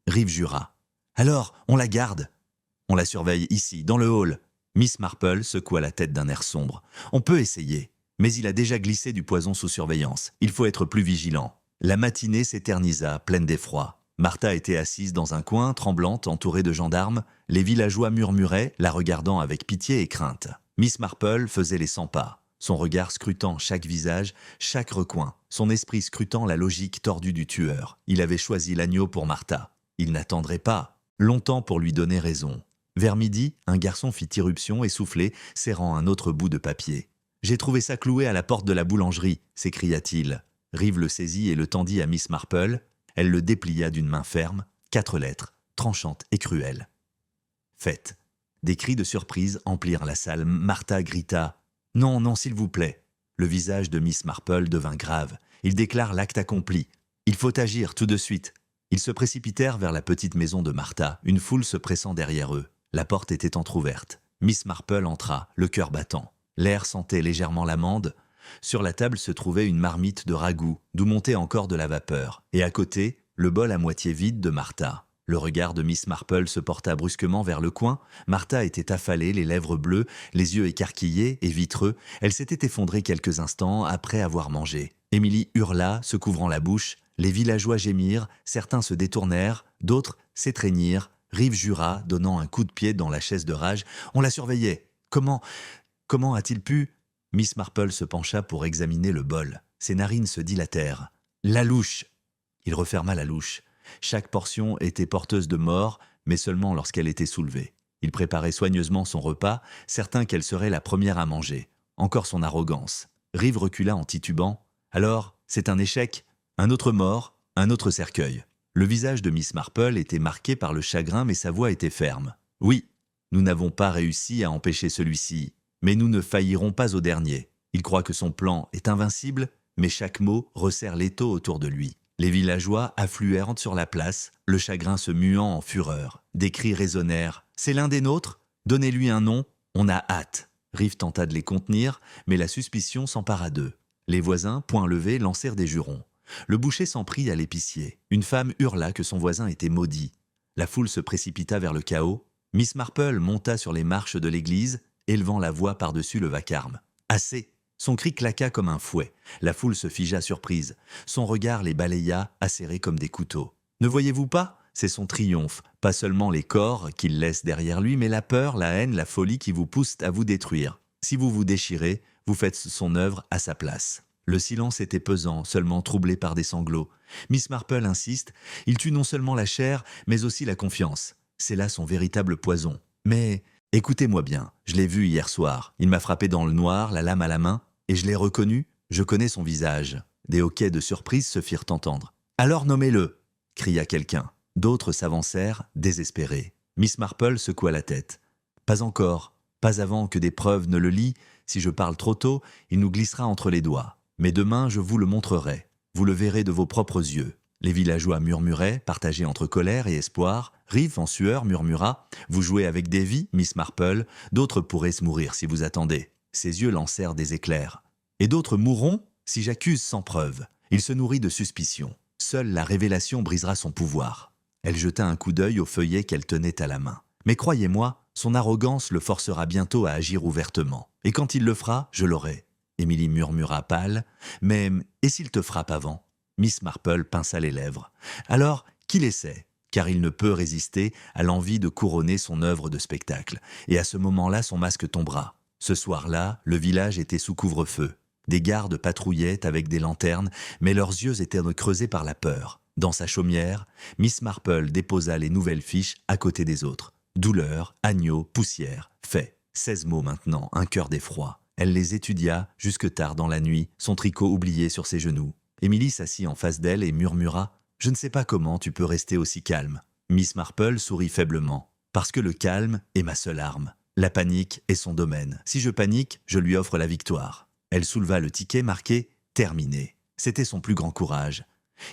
Rive jura. « Alors, on la garde. On la surveille ici, dans le hall. » Miss Marple secoua la tête d'un air sombre. « On peut essayer, mais il a déjà glissé du poison sous surveillance. Il faut être plus vigilant. » La matinée s'éternisa, pleine d'effroi. Martha était assise dans un coin, tremblante, entourée de gendarmes. Les villageois murmuraient, la regardant avec pitié et crainte. Miss Marple faisait les 100 pas, son regard scrutant chaque visage, chaque recoin, son esprit scrutant la logique tordue du tueur. Il avait choisi l'agneau pour Martha. Il n'attendrait pas longtemps pour lui donner raison. Vers midi, un garçon fit irruption essoufflé, serrant un autre bout de papier. « J'ai trouvé ça cloué à la porte de la boulangerie », s'écria-t-il. Rive le saisit et le tendit à Miss Marple. Elle le déplia d'une main ferme, 4 lettres, tranchantes et cruelles. « Faites !» Des cris de surprise emplirent la salle. Martha grita « Non, non, s'il vous plaît !» Le visage de Miss Marple devint grave. Il déclare l'acte accompli. « Il faut agir tout de suite !» Ils se précipitèrent vers la petite maison de Martha, une foule se pressant derrière eux. La porte était entr'ouverte. Miss Marple entra, le cœur battant. L'air sentait légèrement l'amande. Sur la table se trouvait une marmite de ragoût, d'où montait encore de la vapeur. Et à côté, le bol à moitié vide de Martha. Le regard de Miss Marple se porta brusquement vers le coin. Martha était affalée, les lèvres bleues, les yeux écarquillés et vitreux. Elle s'était effondrée quelques instants après avoir mangé. Émilie hurla, se couvrant la bouche. Les villageois gémirent, certains se détournèrent, d'autres s'étreignirent. Rive jura, donnant un coup de pied dans la chaise de rage. On la surveillait. Comment a-t-il pu... Miss Marple se pencha pour examiner le bol. Ses narines se dilatèrent. La louche. Il referma la louche. Chaque portion était porteuse de mort, mais seulement lorsqu'elle était soulevée. Il préparait soigneusement son repas, certain qu'elle serait la première à manger. Encore son arrogance. Rive recula en titubant. « Alors, c'est un échec ?» Un autre mort, un autre cercueil. Le visage de Miss Marple était marqué par le chagrin, mais sa voix était ferme. Oui, nous n'avons pas réussi à empêcher celui-ci, mais nous ne faillirons pas au dernier. Il croit que son plan est invincible, mais chaque mot resserre l'étau autour de lui. Les villageois affluèrent sur la place, le chagrin se muant en fureur. Des cris résonnèrent. « C'est l'un des nôtres ? Donnez-lui un nom, on a hâte !» Rive tenta de les contenir, mais la suspicion s'empara d'eux. Les voisins, poings levés, lancèrent des jurons. Le boucher s'en prit à l'épicier. Une femme hurla que son voisin était maudit. La foule se précipita vers le chaos. Miss Marple monta sur les marches de l'église, élevant la voix par-dessus le vacarme. « Assez !» Son cri claqua comme un fouet. La foule se figea surprise. Son regard les balaya, acérés comme des couteaux. « Ne voyez-vous pas ? C'est son triomphe. Pas seulement les corps qu'il laisse derrière lui, mais la peur, la haine, la folie qui vous poussent à vous détruire. Si vous vous déchirez, vous faites son œuvre à sa place. » Le silence était pesant, seulement troublé par des sanglots. Miss Marple insiste, il tue non seulement la chair, mais aussi la confiance. C'est là son véritable poison. Mais écoutez-moi bien, je l'ai vu hier soir. Il m'a frappé dans le noir, la lame à la main, et je l'ai reconnu, je connais son visage. Des hoquets de surprise se firent entendre. « Alors nommez-le !» cria quelqu'un. D'autres s'avancèrent, désespérés. Miss Marple secoua la tête. « Pas encore, pas avant que des preuves ne le lient. Si je parle trop tôt, il nous glissera entre les doigts. Mais demain, je vous le montrerai. Vous le verrez de vos propres yeux. » Les villageois murmuraient, partagés entre colère et espoir. Rive, en sueur, murmura « Vous jouez avec des vies, Miss Marple. D'autres pourraient se mourir si vous attendez. » Ses yeux lancèrent des éclairs. « Et d'autres mourront si j'accuse sans preuve. » Il se nourrit de suspicions. Seule la révélation brisera son pouvoir. Elle jeta un coup d'œil au feuillet qu'elle tenait à la main. « Mais croyez-moi, son arrogance le forcera bientôt à agir ouvertement. Et quand il le fera, je l'aurai. » Émilie murmura pâle. « Mais et s'il te frappe avant ?» Miss Marple pinça les lèvres. « Alors, qu'il essaie, car il ne peut résister à l'envie de couronner son œuvre de spectacle. Et à ce moment-là, son masque tombera. » Ce soir-là, le village était sous couvre-feu. Des gardes patrouillaient avec des lanternes, mais leurs yeux étaient creusés par la peur. Dans sa chaumière, Miss Marple déposa les nouvelles fiches à côté des autres. Douleur, agneau, poussière, fait. 16 mots maintenant, un cœur d'effroi. Elle les étudia jusque tard dans la nuit, son tricot oublié sur ses genoux. Émilie s'assit en face d'elle et murmura « Je ne sais pas comment tu peux rester aussi calme. » Miss Marple sourit faiblement. « Parce que le calme est ma seule arme. La panique est son domaine. Si je panique, je lui offre la victoire. » Elle souleva le ticket marqué « Terminé ». C'était son plus grand courage.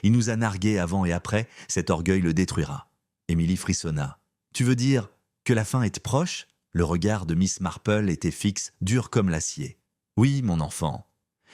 Il nous a nargués avant et après, cet orgueil le détruira. Émilie frissonna. « Tu veux dire que la fin est proche ?» Le regard de Miss Marple était fixe, dur comme l'acier. « Oui, mon enfant. »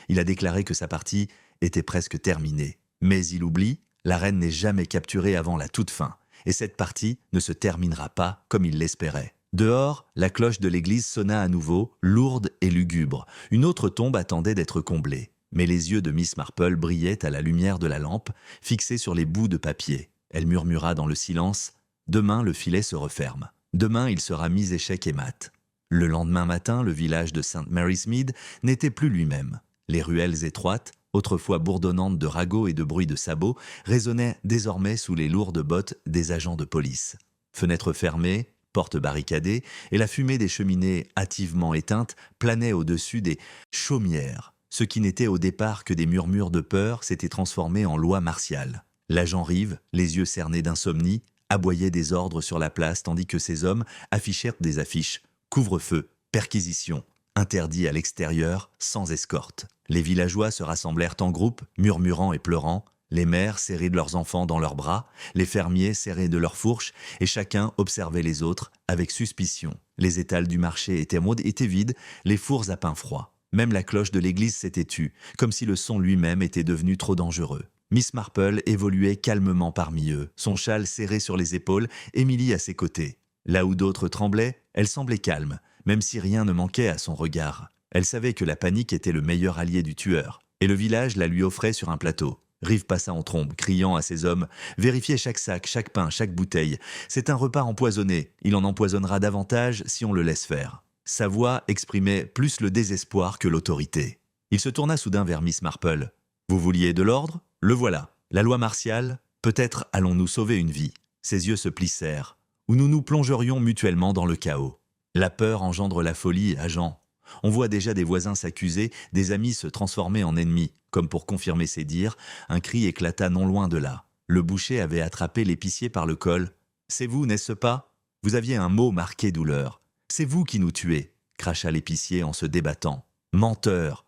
Il a déclaré que sa partie était presque terminée. Mais il oublie, la reine n'est jamais capturée avant la toute fin, et cette partie ne se terminera pas comme il l'espérait. Dehors, la cloche de l'église sonna à nouveau, lourde et lugubre. Une autre tombe attendait d'être comblée. Mais les yeux de Miss Marple brillaient à la lumière de la lampe, fixés sur les bouts de papier. Elle murmura dans le silence « Demain, le filet se referme. Demain, il sera mis échec et mat. » Le lendemain matin, le village de St. Mary's Mead n'était plus lui-même. Les ruelles étroites, autrefois bourdonnantes de ragots et de bruits de sabots, résonnaient désormais sous les lourdes bottes des agents de police. Fenêtres fermées, portes barricadées, et la fumée des cheminées hâtivement éteintes planait au-dessus des chaumières. Ce qui n'était au départ que des murmures de peur s'était transformé en loi martiale. L'agent Rive, les yeux cernés d'insomnie, aboyait des ordres sur la place tandis que ses hommes affichèrent des affiches. Couvre-feu, perquisition, interdit à l'extérieur, sans escorte. Les villageois se rassemblèrent en groupe, murmurant et pleurant. Les mères serrées de leurs enfants dans leurs bras, les fermiers serrés de leurs fourches, et chacun observait les autres avec suspicion. Les étals du marché étaient vides, les fours à pain froid. Même la cloche de l'église s'était tue, comme si le son lui-même était devenu trop dangereux. Miss Marple évoluait calmement parmi eux, son châle serré sur les épaules, Émilie à ses côtés. Là où d'autres tremblaient, elle semblait calme, même si rien ne manquait à son regard. Elle savait que la panique était le meilleur allié du tueur, et le village la lui offrait sur un plateau. Rive passa en trombe, criant à ses hommes « Vérifiez chaque sac, chaque pain, chaque bouteille. C'est un repas empoisonné, il en empoisonnera davantage si on le laisse faire. » Sa voix exprimait plus le désespoir que l'autorité. Il se tourna soudain vers Miss Marple. « Vous vouliez de l'ordre ? Le voilà. La loi martiale, peut-être allons-nous sauver une vie. » Ses yeux se plissèrent. « Ou nous nous plongerions mutuellement dans le chaos. La peur engendre la folie, agent. On voit déjà des voisins s'accuser, des amis se transformer en ennemis. Comme pour confirmer ses dires, un cri éclata non loin de là. Le boucher avait attrapé l'épicier par le col. « C'est vous, n'est-ce pas ? Vous aviez un mot marqué douleur. C'est vous qui nous tuez !» cracha l'épicier en se débattant. « Menteur !»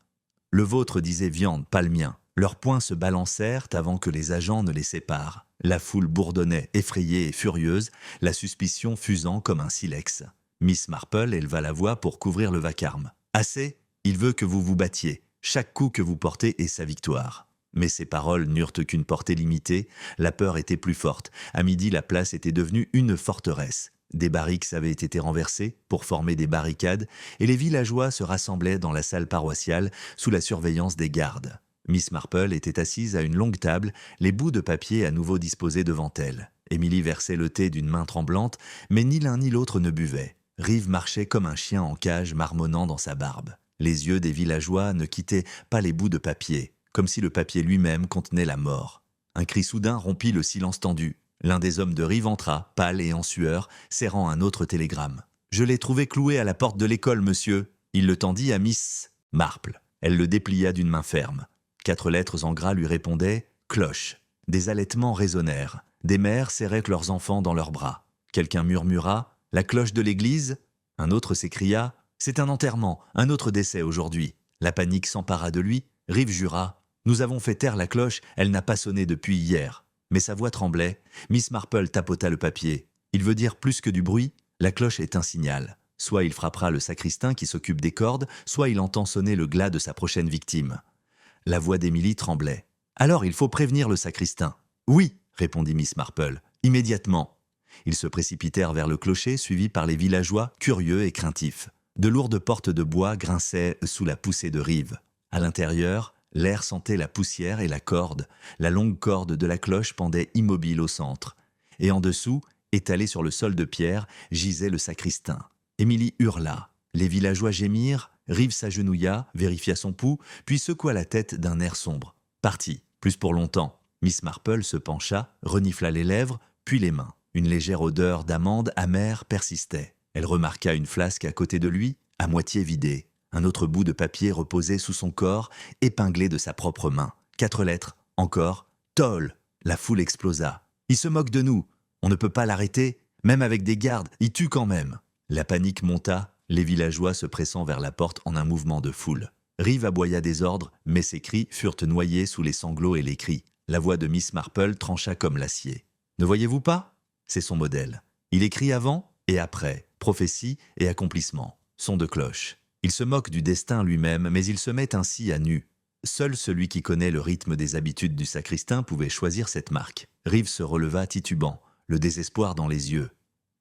Le vôtre disait viande, pas le mien. Leurs poings se balancèrent avant que les agents ne les séparent. La foule bourdonnait, effrayée et furieuse, la suspicion fusant comme un silex. Miss Marple éleva la voix pour couvrir le vacarme. « Assez, il veut que vous vous battiez. Chaque coup que vous portez est sa victoire. » Mais ces paroles n'eurent qu'une portée limitée, la peur était plus forte. À midi, la place était devenue une forteresse. Des barriques avaient été renversées pour former des barricades et les villageois se rassemblaient dans la salle paroissiale sous la surveillance des gardes. Miss Marple était assise à une longue table, les bouts de papier à nouveau disposés devant elle. Émilie versait le thé d'une main tremblante, mais ni l'un ni l'autre ne buvait. Rive marchait comme un chien en cage marmonnant dans sa barbe. Les yeux des villageois ne quittaient pas les bouts de papier, comme si le papier lui-même contenait la mort. Un cri soudain rompit le silence tendu. L'un des hommes de Rive entra, pâle et en sueur, serrant un autre télégramme. « Je l'ai trouvé cloué à la porte de l'école, monsieur. » Il le tendit à Miss Marple. Elle le déplia d'une main ferme. 4 lettres en gras lui répondaient « Cloche ». Des halètements résonnèrent. Des mères serraient leurs enfants dans leurs bras. Quelqu'un murmura « La cloche de l'église ?» Un autre s'écria « C'est un enterrement, un autre décès aujourd'hui. » La panique s'empara de lui. Rive jura « Nous avons fait taire la cloche, elle n'a pas sonné depuis hier. » Mais sa voix tremblait. Miss Marple tapota le papier. Il veut dire plus que du bruit, la cloche est un signal. Soit il frappera le sacristain qui s'occupe des cordes, soit il entend sonner le glas de sa prochaine victime. La voix d'Émilie tremblait. Alors il faut prévenir le sacristain. Oui, répondit Miss Marple, immédiatement. Ils se précipitèrent vers le clocher, suivis par les villageois, curieux et craintifs. De lourdes portes de bois grinçaient sous la poussée de Rive. À l'intérieur, l'air sentait la poussière et la corde. La longue corde de la cloche pendait immobile au centre. Et en dessous, étalé sur le sol de pierre, gisait le sacristain. Émilie hurla. Les villageois gémirent. Rive s'agenouilla, vérifia son pouls, puis secoua la tête d'un air sombre. Parti, plus pour longtemps. Miss Marple se pencha, renifla les lèvres, puis les mains. Une légère odeur d'amande amère persistait. Elle remarqua une flasque à côté de lui, à moitié vidée. Un autre bout de papier reposait sous son corps, épinglé de sa propre main. 4 lettres, encore. Toll. La foule explosa. Il se moque de nous. On ne peut pas l'arrêter. Même avec des gardes, il tue quand même. La panique monta, les villageois se pressant vers la porte en un mouvement de foule. Rive aboya des ordres, mais ses cris furent noyés sous les sanglots et les cris. La voix de Miss Marple trancha comme l'acier. Ne voyez-vous pas ? C'est son modèle. Il écrit avant et après, prophétie et accomplissement. Son de cloche. Il se moque du destin lui-même, mais il se met ainsi à nu. Seul celui qui connaît le rythme des habitudes du sacristain pouvait choisir cette marque. Rive se releva titubant, le désespoir dans les yeux.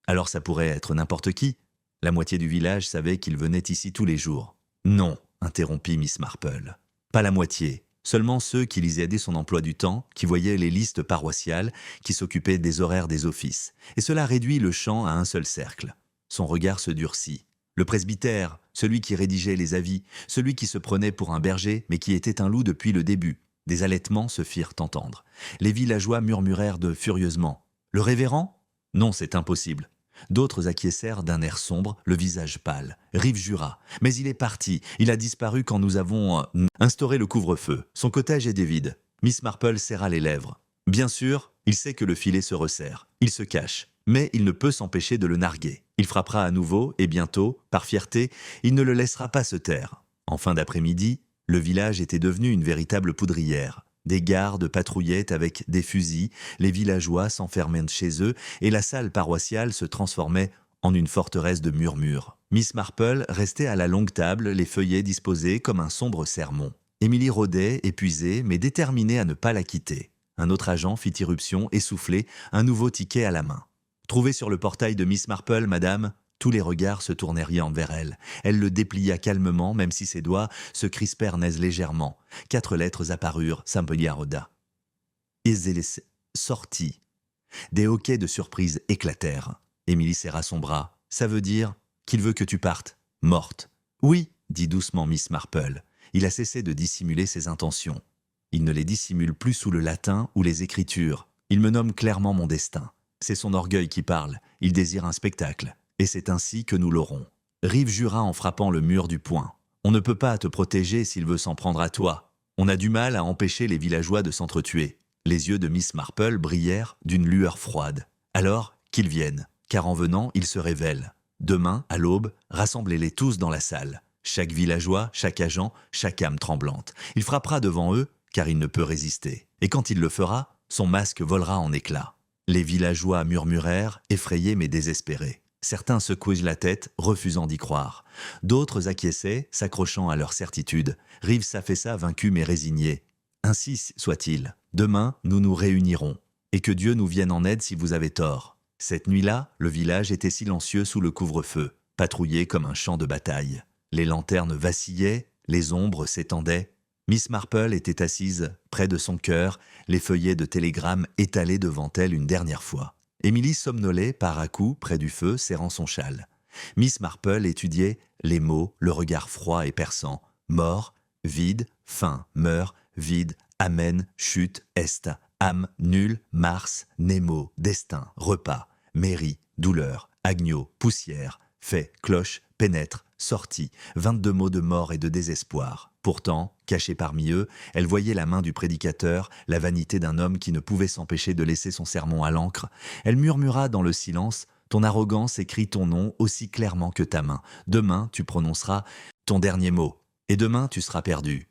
Alors ça pourrait être n'importe qui. La moitié du village savait qu'il venait ici tous les jours. Non, interrompit Miss Marple. Pas la moitié. Seulement ceux qui lisaient dès son emploi du temps, qui voyaient les listes paroissiales, qui s'occupaient des horaires des offices. Et cela réduit le champ à un seul cercle. Son regard se durcit. Le presbytère, celui qui rédigeait les avis, celui qui se prenait pour un berger, mais qui était un loup depuis le début. Des halètements se firent entendre. Les villageois murmurèrent furieusement. Le révérend ? Non, c'est impossible. D'autres acquiescèrent d'un air sombre, le visage pâle. Rive jura. Mais il est parti. Il a disparu quand nous avons instauré le couvre-feu. Son cottage est vide. Miss Marple serra les lèvres. Bien sûr, il sait que le filet se resserre. Il se cache. Mais il ne peut s'empêcher de le narguer. Il frappera à nouveau, et bientôt, par fierté, il ne le laissera pas se taire. En fin d'après-midi, le village était devenu une véritable poudrière. Des gardes patrouillaient avec des fusils, les villageois s'enfermaient chez eux, et la salle paroissiale se transformait en une forteresse de murmures. Miss Marple restait à la longue table, les feuillets disposés comme un sombre sermon. Émilie rôdait, épuisée, mais déterminée à ne pas la quitter. Un autre agent fit irruption, essoufflé, un nouveau ticket à la main. « Trouvez sur le portail de Miss Marple, madame ?» Tous les regards se tournèrent vers elle. Elle le déplia calmement, même si ses doigts se crispèrent légèrement. 4 lettres apparurent, Sampeliaroda. Isélis sortit. Des hoquets de surprise éclatèrent. Émilie serra son bras. « Ça veut dire qu'il veut que tu partes. Morte. »« Oui, » dit doucement Miss Marple. Il a cessé de dissimuler ses intentions. Il ne les dissimule plus sous le latin ou les écritures. Il me nomme clairement mon destin. C'est son orgueil qui parle. Il désire un spectacle. Et c'est ainsi que nous l'aurons. Rive jura en frappant le mur du poing. On ne peut pas te protéger s'il veut s'en prendre à toi. On a du mal à empêcher les villageois de s'entretuer. Les yeux de Miss Marple brillèrent d'une lueur froide. Alors, qu'ils viennent, car en venant, ils se révèlent. Demain, à l'aube, rassemblez-les tous dans la salle. Chaque villageois, chaque agent, chaque âme tremblante. Il frappera devant eux, car il ne peut résister. Et quand il le fera, son masque volera en éclats. Les villageois murmurèrent, effrayés mais désespérés. Certains secouaient la tête, refusant d'y croire. D'autres acquiesçaient, s'accrochant à leur certitude. Rive s'affaissa vaincu mais résigné. Ainsi soit-il. Demain, nous nous réunirons. Et que Dieu nous vienne en aide si vous avez tort. Cette nuit-là, le village était silencieux sous le couvre-feu, patrouillé comme un champ de bataille. Les lanternes vacillaient, les ombres s'étendaient. Miss Marple était assise près de son cœur, les feuillets de télégrammes étalés devant elle une dernière fois. Émilie somnolait par à-coups près du feu, serrant son châle. Miss Marple étudiait les mots, le regard froid et perçant. Mort, vide, fin, meurt, vide, amen, chute, est, âme, nul, Mars, Nemo, destin, repas, mairie, douleur, agneau, poussière, fait, cloche, pénètre, sortie, 22 mots de mort et de désespoir. Pourtant, cachée parmi eux, elle voyait la main du prédicateur, la vanité d'un homme qui ne pouvait s'empêcher de laisser son sermon à l'encre. Elle murmura dans le silence, « Ton arrogance écrit ton nom aussi clairement que ta main. Demain, tu prononceras ton dernier mot, et demain, tu seras perdu. »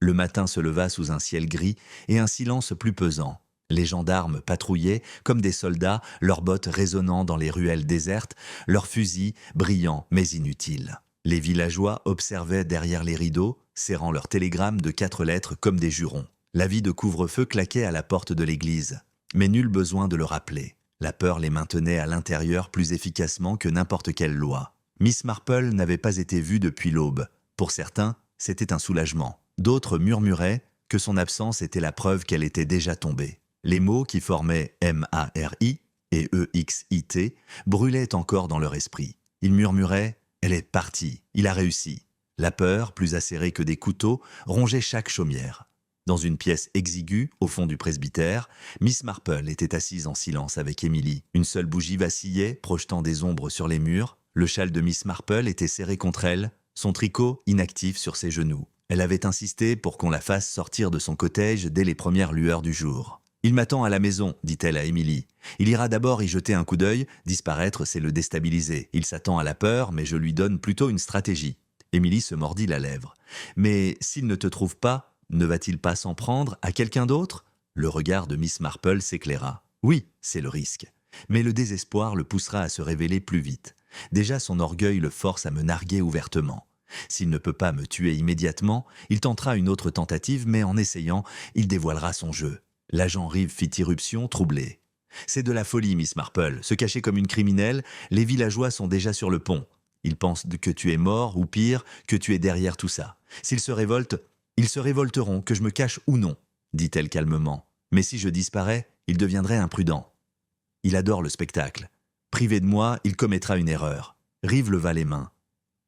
Le matin se leva sous un ciel gris et un silence plus pesant. Les gendarmes patrouillaient comme des soldats, leurs bottes résonnant dans les ruelles désertes, leurs fusils brillants mais inutiles. Les villageois observaient derrière les rideaux, serrant leurs télégrammes de 4 lettres comme des jurons. L'avis de couvre-feu claquait à la porte de l'église. Mais nul besoin de le rappeler. La peur les maintenait à l'intérieur plus efficacement que n'importe quelle loi. Miss Marple n'avait pas été vue depuis l'aube. Pour certains, c'était un soulagement. D'autres murmuraient que son absence était la preuve qu'elle était déjà tombée. Les mots qui formaient M-A-R-I et E-X-I-T brûlaient encore dans leur esprit. Ils murmuraient « Elle est partie, il a réussi ». La peur, plus acérée que des couteaux, rongeait chaque chaumière. Dans une pièce exiguë, au fond du presbytère, Miss Marple était assise en silence avec Émilie. Une seule bougie vacillait, projetant des ombres sur les murs. Le châle de Miss Marple était serré contre elle, son tricot inactif sur ses genoux. Elle avait insisté pour qu'on la fasse sortir de son cottage dès les premières lueurs du jour. « Il m'attend à la maison », dit-elle à Émilie. « Il ira d'abord y jeter un coup d'œil, disparaître c'est le déstabiliser. Il s'attend à la peur, mais je lui donne plutôt une stratégie. » Émilie se mordit la lèvre. « Mais s'il ne te trouve pas, ne va-t-il pas s'en prendre à quelqu'un d'autre ?» Le regard de Miss Marple s'éclaira. « Oui, c'est le risque. Mais le désespoir le poussera à se révéler plus vite. Déjà son orgueil le force à me narguer ouvertement. S'il ne peut pas me tuer immédiatement, il tentera une autre tentative, mais en essayant, il dévoilera son jeu. » L'agent Rive fit irruption, troublé. « C'est de la folie, Miss Marple. Se cacher comme une criminelle, les villageois sont déjà sur le pont. Ils pensent que tu es mort, ou pire, que tu es derrière tout ça. S'ils se révoltent, ils se révolteront, que je me cache ou non, dit-elle calmement. Mais si je disparais, il deviendrait imprudent. Il adore le spectacle. Privé de moi, il commettra une erreur. » Rive leva les mains.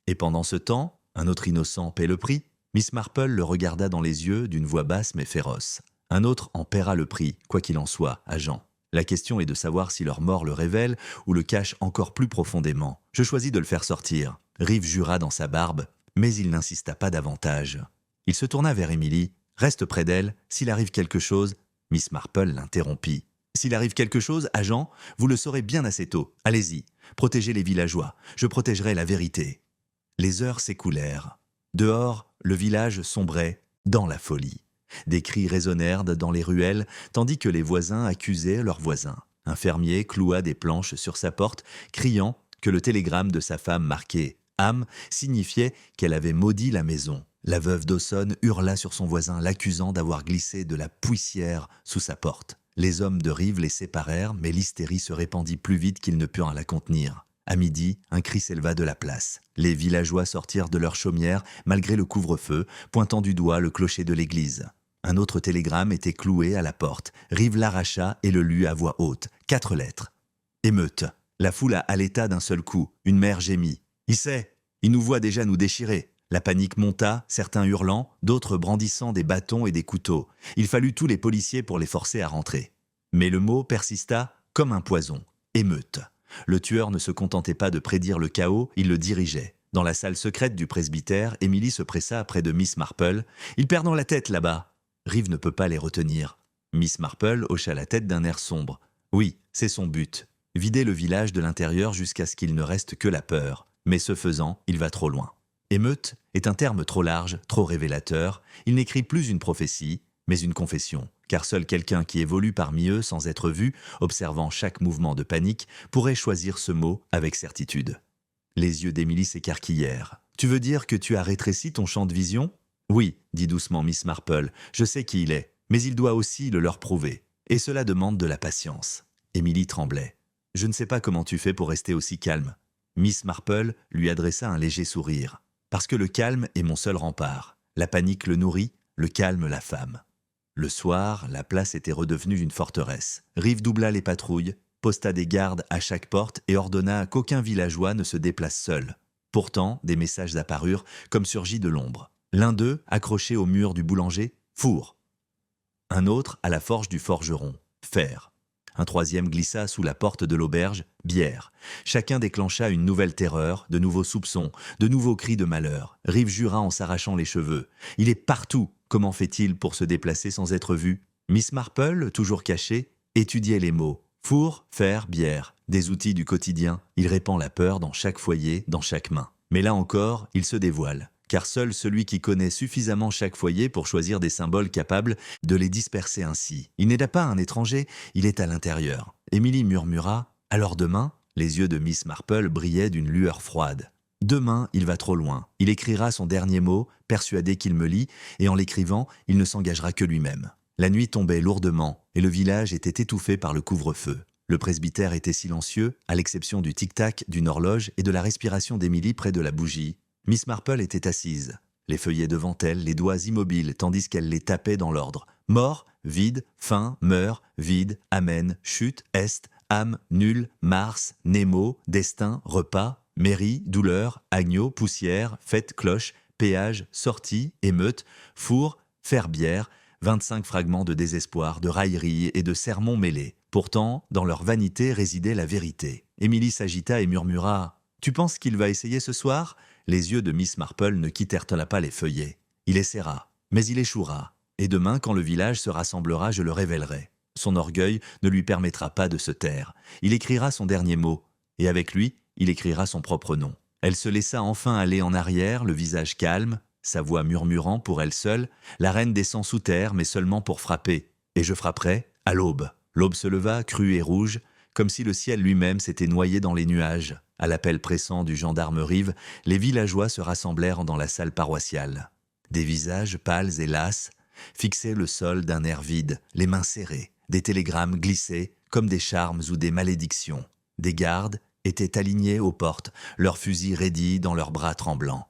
Et pendant ce temps, un autre innocent paie le prix. Miss Marple le regarda dans les yeux d'une voix basse mais féroce. Un autre en paiera le prix, quoi qu'il en soit, agent. La question est de savoir si leur mort le révèle ou le cache encore plus profondément. Je choisis de le faire sortir. Rive jura dans sa barbe, mais il n'insista pas davantage. Il se tourna vers Émilie. « Reste près d'elle, s'il arrive quelque chose… » Miss Marple l'interrompit. « S'il arrive quelque chose, agent, vous le saurez bien assez tôt. Allez-y, protégez les villageois. Je protégerai la vérité. » Les heures s'écoulèrent. Dehors, le village sombrait dans la folie. Des cris résonnèrent dans les ruelles, tandis que les voisins accusaient leurs voisins. Un fermier cloua des planches sur sa porte, criant que le télégramme de sa femme marqué « âme » signifiait qu'elle avait maudit la maison. La veuve Dawson hurla sur son voisin, l'accusant d'avoir glissé de la poussière sous sa porte. Les hommes de Rive les séparèrent, mais l'hystérie se répandit plus vite qu'ils ne purent la contenir. À midi, un cri s'éleva de la place. Les villageois sortirent de leur chaumière, malgré le couvre-feu, pointant du doigt le clocher de l'église. Un autre télégramme était cloué à la porte. Rive l'arracha et le lut à voix haute. 4 lettres. Émeute. La foule haleta d'un seul coup. Une mère gémit. « Il sait, il nous voit déjà nous déchirer. » La panique monta, certains hurlant, d'autres brandissant des bâtons et des couteaux. Il fallut tous les policiers pour les forcer à rentrer. Mais le mot persista comme un poison. Émeute. Le tueur ne se contentait pas de prédire le chaos, il le dirigeait. Dans la salle secrète du presbytère, Emily se pressa près de Miss Marple. « Ils perdent la tête là-bas !» Reeve ne peut pas les retenir. Miss Marple hocha la tête d'un air sombre. Oui, c'est son but. Vider le village de l'intérieur jusqu'à ce qu'il ne reste que la peur. Mais ce faisant, il va trop loin. Émeute est un terme trop large, trop révélateur. Il n'écrit plus une prophétie, mais une confession. Car seul quelqu'un qui évolue parmi eux sans être vu, observant chaque mouvement de panique, pourrait choisir ce mot avec certitude. Les yeux d'Emily s'écarquillèrent. « Tu veux dire que tu as rétréci ton champ de vision ?»« Oui, dit doucement Miss Marple, je sais qui il est, mais il doit aussi le leur prouver. Et cela demande de la patience. » Emily tremblait. « Je ne sais pas comment tu fais pour rester aussi calme. » Miss Marple lui adressa un léger sourire. « Parce que le calme est mon seul rempart. La panique le nourrit, le calme la femme. » Le soir, la place était redevenue une forteresse. Reeve doubla les patrouilles, posta des gardes à chaque porte et ordonna qu'aucun villageois ne se déplace seul. Pourtant, des messages apparurent comme surgis de l'ombre. L'un d'eux, accroché au mur du boulanger, « four ». Un autre à la forge du forgeron, « fer ». Un troisième glissa sous la porte de l'auberge, « bière ». Chacun déclencha une nouvelle terreur, de nouveaux soupçons, de nouveaux cris de malheur. Reeve jura en s'arrachant les cheveux. « Il est partout ! Comment fait-il pour se déplacer sans être vu ?» Miss Marple, toujours cachée, étudiait les mots. Four, fer, bière, des outils du quotidien. Il répand la peur dans chaque foyer, dans chaque main. Mais là encore, il se dévoile. Car seul celui qui connaît suffisamment chaque foyer pour choisir des symboles capables de les disperser ainsi. Il n'est pas un étranger, il est à l'intérieur. Emily murmura « Alors demain ?» Les yeux de Miss Marple brillaient d'une lueur froide. Demain, il va trop loin. Il écrira son dernier mot, persuadé qu'il me lit, et en l'écrivant, il ne s'engagera que lui-même. La nuit tombait lourdement, et le village était étouffé par le couvre-feu. Le presbytère était silencieux, à l'exception du tic-tac d'une horloge et de la respiration d'Emily près de la bougie. Miss Marple était assise, les feuillets devant elle, les doigts immobiles, tandis qu'elle les tapait dans l'ordre. Mort, vide, fin, meurt, vide, amen, chute, est, âme, nul, Mars, Nemo, destin, repas, mairie, douleur, agneau, poussière, fête, cloche, péage, sortie, émeute, four, faire bière, 25 fragments de désespoir, de raillerie et de sermons mêlés. Pourtant, dans leur vanité résidait la vérité. Emily s'agita et murmura « Tu penses qu'il va essayer ce soir ?» Les yeux de Miss Marple ne quittèrent pas les feuillets. Il essaiera, mais il échouera. Et demain, quand le village se rassemblera, je le révélerai. Son orgueil ne lui permettra pas de se taire. Il écrira son dernier mot, et avec lui, il écrira son propre nom. Elle se laissa enfin aller en arrière, le visage calme, sa voix murmurant pour elle seule. La reine descend sous terre, mais seulement pour frapper. Et je frapperai à l'aube. L'aube se leva, crue et rouge, comme si le ciel lui-même s'était noyé dans les nuages. À l'appel pressant du gendarme Reeve, les villageois se rassemblèrent dans la salle paroissiale. Des visages pâles et lasses fixaient le sol d'un air vide, les mains serrées. Des télégrammes glissaient comme des charmes ou des malédictions. Des gardes étaient alignés aux portes, leurs fusils raidis dans leurs bras tremblants.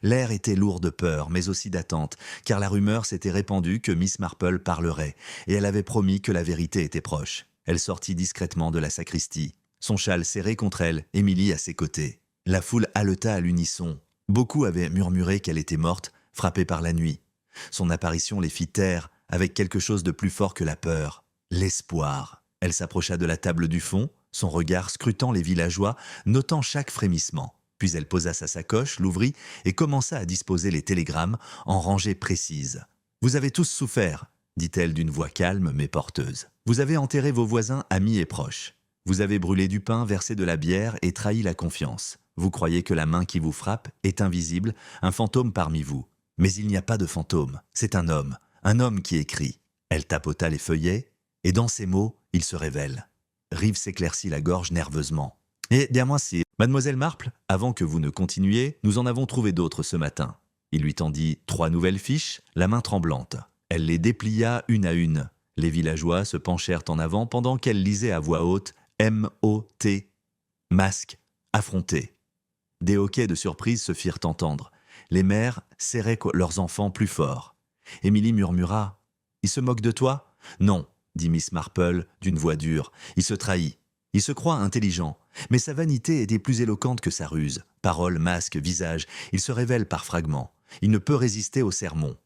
L'air était lourd de peur, mais aussi d'attente, car la rumeur s'était répandue que Miss Marple parlerait, et elle avait promis que la vérité était proche. Elle sortit discrètement de la sacristie, son châle serré contre elle, Emily à ses côtés. La foule haleta à l'unisson. Beaucoup avaient murmuré qu'elle était morte, frappée par la nuit. Son apparition les fit taire, avec quelque chose de plus fort que la peur, l'espoir. Elle s'approcha de la table du fond, son regard scrutant les villageois, notant chaque frémissement. Puis elle posa sa sacoche, l'ouvrit et commença à disposer les télégrammes en rangées précises. « Vous avez tous souffert, » dit-elle d'une voix calme mais porteuse. « Vous avez enterré vos voisins, amis et proches. Vous avez brûlé du pain, versé de la bière et trahi la confiance. Vous croyez que la main qui vous frappe est invisible, un fantôme parmi vous. Mais il n'y a pas de fantôme, c'est un homme qui écrit. » Elle tapota les feuillets et dans ces mots, il se révèle. Reeve s'éclaircit la gorge nerveusement. « Et dis-moi si, Mademoiselle Marple, avant que vous ne continuiez, nous en avons trouvé d'autres ce matin. » Il lui tendit 3 nouvelles fiches, la main tremblante. Elle les déplia une à une. Les villageois se penchèrent en avant pendant qu'elle lisait à voix haute M-O-T, masque, affronté. Des hoquets de surprise se firent entendre. Les mères serraient leurs enfants plus fort. Emily murmura « Il se moque de toi ?»« Non, » dit Miss Marple d'une voix dure. « Il se trahit. Il se croit intelligent. Mais sa vanité était plus éloquente que sa ruse. Paroles, masques, visages, il se révèle par fragments. Il ne peut résister aux sermons. »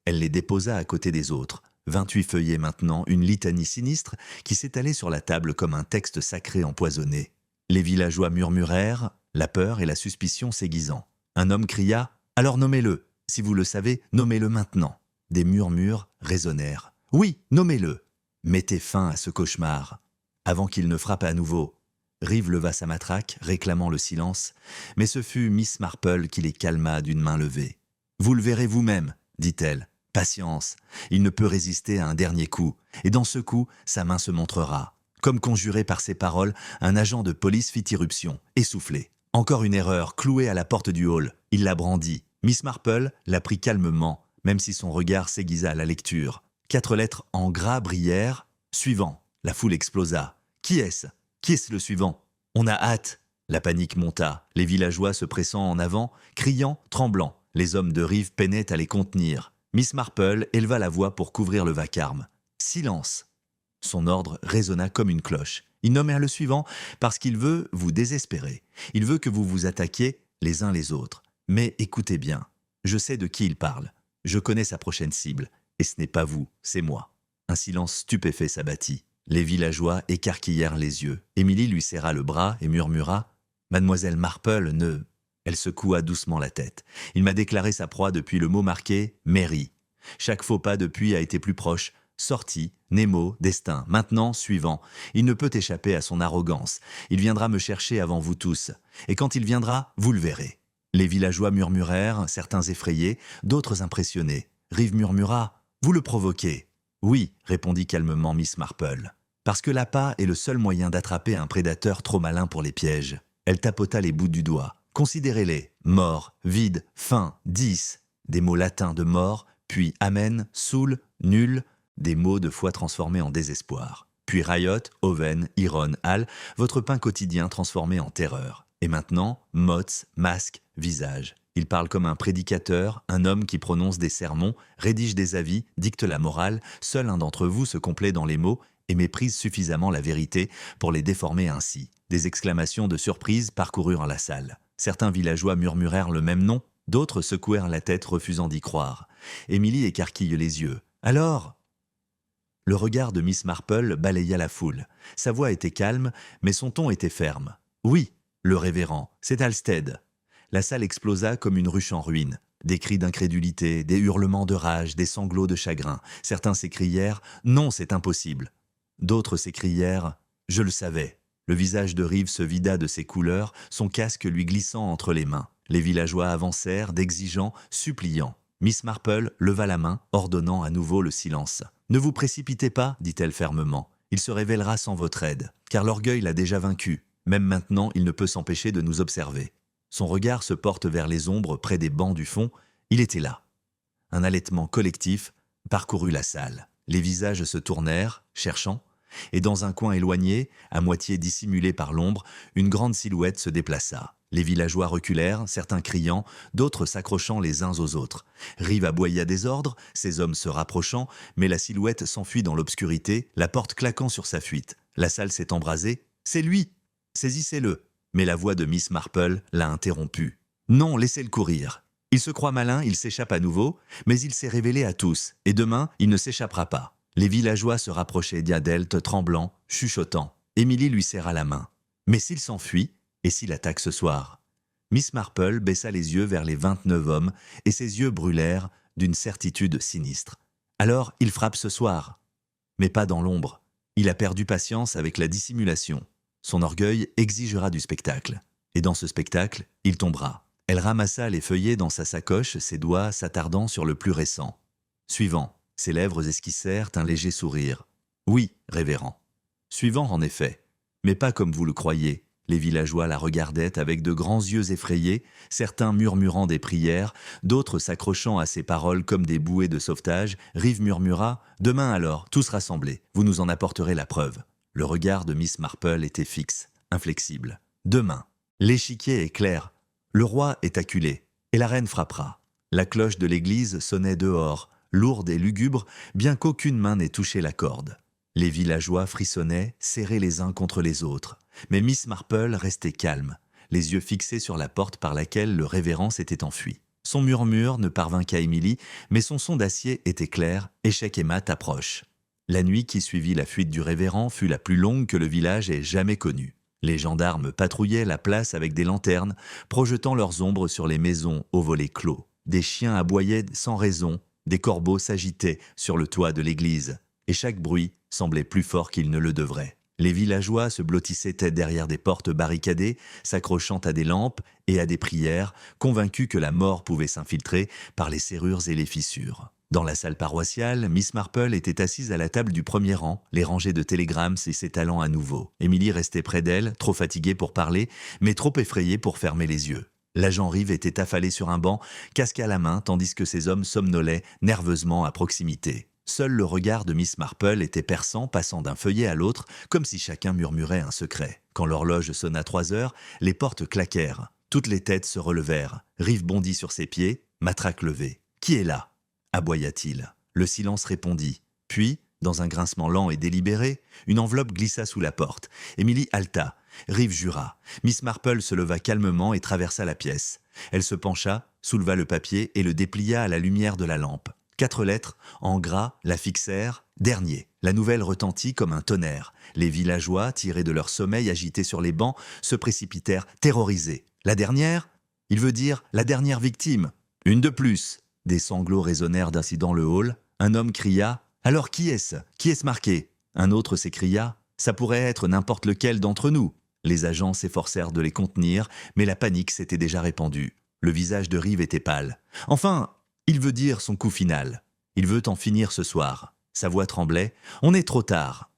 Elle les déposa à côté des autres. 28 feuillets maintenant, une litanie sinistre qui s'étalait sur la table comme un texte sacré empoisonné. Les villageois murmurèrent, la peur et la suspicion s'aiguisant. Un homme cria « Alors nommez-le. Si vous le savez, nommez-le maintenant. » Des murmures résonnèrent. « Oui, nommez-le. Mettez fin à ce cauchemar. » Avant qu'il ne frappe à nouveau, Rive leva sa matraque, réclamant le silence, mais ce fut Miss Marple qui les calma d'une main levée. « Vous le verrez vous-même, dit-elle. Patience, il ne peut résister à un dernier coup, et dans ce coup, sa main se montrera. » Comme conjuré par ces paroles, un agent de police fit irruption, essoufflé. Encore une erreur, clouée à la porte du hall. Il la brandit. Miss Marple la prit calmement, même si son regard s'aiguisa à la lecture. 4 lettres en gras brillèrent. Suivant. La foule explosa. Qui est-ce? Qui est-ce le suivant? On a hâte. La panique monta, les villageois se pressant en avant, criant, tremblant. Les hommes de Rive peinaient à les contenir. Miss Marple éleva la voix pour couvrir le vacarme. Silence. Son ordre résonna comme une cloche. Il nomme le suivant parce qu'il veut vous désespérer. Il veut que vous vous attaquiez les uns les autres. Mais écoutez bien, je sais de qui il parle. Je connais sa prochaine cible. Et ce n'est pas vous, c'est moi. Un silence stupéfait s'abattit. Les villageois écarquillèrent les yeux. Émilie lui serra le bras et murmura « Mademoiselle Marple ne… » Elle secoua doucement la tête. Il m'a déclaré sa proie depuis le mot marqué « Mary ». Chaque faux pas depuis a été plus proche. Sortie, Nemo, destin, maintenant, suivant. Il ne peut échapper à son arrogance. Il viendra me chercher avant vous tous. Et quand il viendra, vous le verrez. Les villageois murmurèrent, certains effrayés, d'autres impressionnés. Rive murmura « Vous le provoquez ». « Oui », répondit calmement Miss Marple. « Parce que l'appât est le seul moyen d'attraper un prédateur trop malin pour les pièges. » Elle tapota les bouts du doigt. « Considérez-les. Mort, vide, fin, 10. » Des mots latins de mort, puis amen, soul, nul, des mots de foi transformés en désespoir. Puis riot, oven, iron, hal, votre pain quotidien transformé en terreur. Et maintenant, mots, masque, visage. Il parle comme un prédicateur, un homme qui prononce des sermons, rédige des avis, dicte la morale. Seul un d'entre vous se complaît dans les mots et méprise suffisamment la vérité pour les déformer ainsi. Des exclamations de surprise parcoururent la salle. Certains villageois murmurèrent le même nom, d'autres secouèrent la tête refusant d'y croire. Émilie écarquille les yeux. « Alors ?» Le regard de Miss Marple balaya la foule. Sa voix était calme, mais son ton était ferme. « Oui, le révérend, c'est Halstead. » La salle explosa comme une ruche en ruine. Des cris d'incrédulité, des hurlements de rage, des sanglots de chagrin. Certains s'écrièrent « Non, c'est impossible !» D'autres s'écrièrent « Je le savais !» Le visage de Rive se vida de ses couleurs, son casque lui glissant entre les mains. Les villageois avancèrent, d'exigeants, suppliants. Miss Marple leva la main, ordonnant à nouveau le silence. « Ne vous précipitez pas, dit-elle fermement. Il se révélera sans votre aide, car l'orgueil l'a déjà vaincu. Même maintenant, il ne peut s'empêcher de nous observer. » Son regard se porte vers les ombres près des bancs du fond. Il était là. Un halètement collectif parcourut la salle. Les visages se tournèrent, cherchant, et dans un coin éloigné, à moitié dissimulé par l'ombre, une grande silhouette se déplaça. Les villageois reculèrent, certains criant, d'autres s'accrochant les uns aux autres. Rive aboya des ordres, ses hommes se rapprochant, mais la silhouette s'enfuit dans l'obscurité, la porte claquant sur sa fuite. La salle s'est embrasée. « C'est lui! Saisissez-le !» Mais la voix de Miss Marple l'a interrompu. « Non, laissez-le courir. Il se croit malin, il s'échappe à nouveau, mais il s'est révélé à tous, et demain, il ne s'échappera pas. » Les villageois se rapprochaient d'Iadelt, tremblants, chuchotant. Émilie lui serra la main. « Mais s'il s'enfuit, et s'il attaque ce soir ?» Miss Marple baissa les yeux vers les 29 hommes, et ses yeux brûlèrent d'une certitude sinistre. « Alors, il frappe ce soir. » Mais pas dans l'ombre. Il a perdu patience avec la dissimulation. Son orgueil exigera du spectacle. Et dans ce spectacle, il tombera. Elle ramassa les feuillets dans sa sacoche, ses doigts s'attardant sur le plus récent. Suivant. Ses lèvres esquissèrent un léger sourire. « Oui, révérend. » Suivant, en effet. Mais pas comme vous le croyez. Les villageois la regardaient avec de grands yeux effrayés, certains murmurant des prières, d'autres s'accrochant à ses paroles comme des bouées de sauvetage. Rive murmura « Demain alors, tous rassemblés, vous nous en apporterez la preuve. » Le regard de Miss Marple était fixe, inflexible. Demain. L'échiquier est clair. Le roi est acculé, et la reine frappera. La cloche de l'église sonnait dehors, lourde et lugubre, bien qu'aucune main n'ait touché la corde. Les villageois frissonnaient, serrés les uns contre les autres. Mais Miss Marple restait calme, les yeux fixés sur la porte par laquelle le révérend s'était enfui. Son murmure ne parvint qu'à Émilie, mais son son d'acier était clair, échec et mat approchent. La nuit qui suivit la fuite du révérend fut la plus longue que le village ait jamais connue. Les gendarmes patrouillaient la place avec des lanternes, projetant leurs ombres sur les maisons aux volets clos. Des chiens aboyaient sans raison, des corbeaux s'agitaient sur le toit de l'église, et chaque bruit semblait plus fort qu'il ne le devrait. Les villageois se blottissaient tête derrière des portes barricadées, s'accrochant à des lampes et à des prières, convaincus que la mort pouvait s'infiltrer par les serrures et les fissures. Dans la salle paroissiale, Miss Marple était assise à la table du premier rang, les rangées de télégrammes s'étalant à nouveau. Émilie restait près d'elle, trop fatiguée pour parler, mais trop effrayée pour fermer les yeux. L'agent Rive était affalé sur un banc, casque à la main, tandis que ses hommes somnolaient nerveusement à proximité. Seul le regard de Miss Marple était perçant, passant d'un feuillet à l'autre, comme si chacun murmurait un secret. Quand l'horloge sonna 3 heures, les portes claquèrent. Toutes les têtes se relevèrent. Rive bondit sur ses pieds, matraque levée. « Qui est là » aboya-t-il. Le silence répondit. Puis, dans un grincement lent et délibéré, une enveloppe glissa sous la porte. Émilie halta. Rive jura. Miss Marple se leva calmement et traversa la pièce. Elle se pencha, souleva le papier et le déplia à la lumière de la lampe. 4 lettres, en gras, la fixèrent « Dernier ». La nouvelle retentit comme un tonnerre. Les villageois, tirés de leur sommeil agités sur les bancs, se précipitèrent, terrorisés. « La dernière » Il veut dire « la dernière victime ». « Une de plus ». Des sanglots résonnèrent d'ainsi dans le hall. Un homme cria « Alors qui est-ce ? Qui est-ce marqué ?» Un autre s'écria « Ça pourrait être n'importe lequel d'entre nous ». Les agents s'efforcèrent de les contenir, mais la panique s'était déjà répandue. Le visage de Rive était pâle. « Enfin, il veut dire son coup final. Il veut en finir ce soir. » Sa voix tremblait. « On est trop tard. »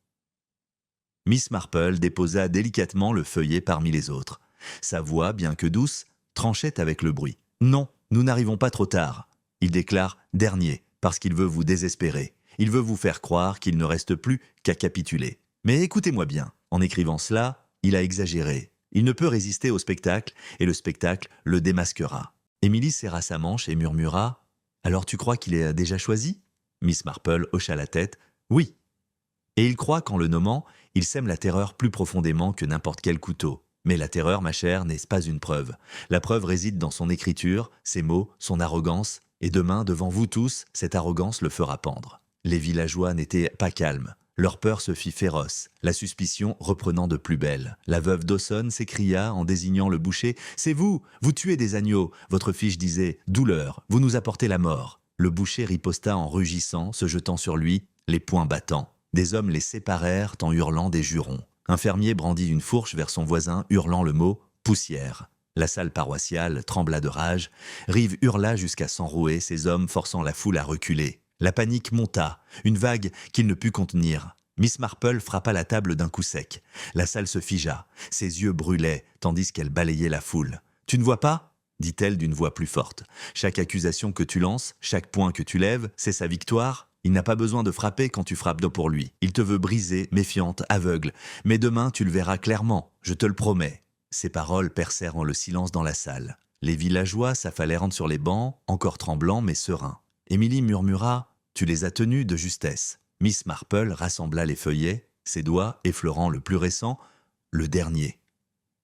Miss Marple déposa délicatement le feuillet parmi les autres. Sa voix, bien que douce, tranchait avec le bruit. « Non, nous n'arrivons pas trop tard. » Il déclare « dernier » parce qu'il veut vous désespérer. Il veut vous faire croire qu'il ne reste plus qu'à capituler. Mais écoutez-moi bien, en écrivant cela, il a exagéré. Il ne peut résister au spectacle et le spectacle le démasquera. Émilie serra sa manche et murmura « Alors tu crois qu'il est déjà choisi ?» Miss Marple hocha la tête « Oui. » Et il croit qu'en le nommant, il sème la terreur plus profondément que n'importe quel couteau. Mais la terreur, ma chère, n'est pas une preuve. La preuve réside dans son écriture, ses mots, son arrogance, et demain, devant vous tous, cette arrogance le fera pendre. Les villageois n'étaient pas calmes. Leur peur se fit féroce, la suspicion reprenant de plus belle. La veuve Dawson s'écria en désignant le boucher « C'est vous, vous tuez des agneaux !» Votre fiche disait « Douleur, vous nous apportez la mort !» Le boucher riposta en rugissant, se jetant sur lui, les poings battants. Des hommes les séparèrent en hurlant des jurons. Un fermier brandit une fourche vers son voisin, hurlant le mot « poussière ». La salle paroissiale trembla de rage. Rive hurla jusqu'à s'enrouer, ses hommes forçant la foule à reculer. La panique monta, une vague qu'il ne put contenir. Miss Marple frappa la table d'un coup sec. La salle se figea. Ses yeux brûlaient, tandis qu'elle balayait la foule. « Tu ne vois pas ?» dit-elle d'une voix plus forte. « Chaque accusation que tu lances, chaque point que tu lèves, c'est sa victoire. Il n'a pas besoin de frapper quand tu frappes pour lui. Il te veut briser, méfiante, aveugle. Mais demain, tu le verras clairement, je te le promets. » Ces paroles percèrent le silence dans la salle. Les villageois s'affalèrent sur les bancs, encore tremblants mais sereins. Émilie murmura « Tu les as tenus de justesse ». Miss Marple rassembla les feuillets, ses doigts effleurant le plus récent, le dernier.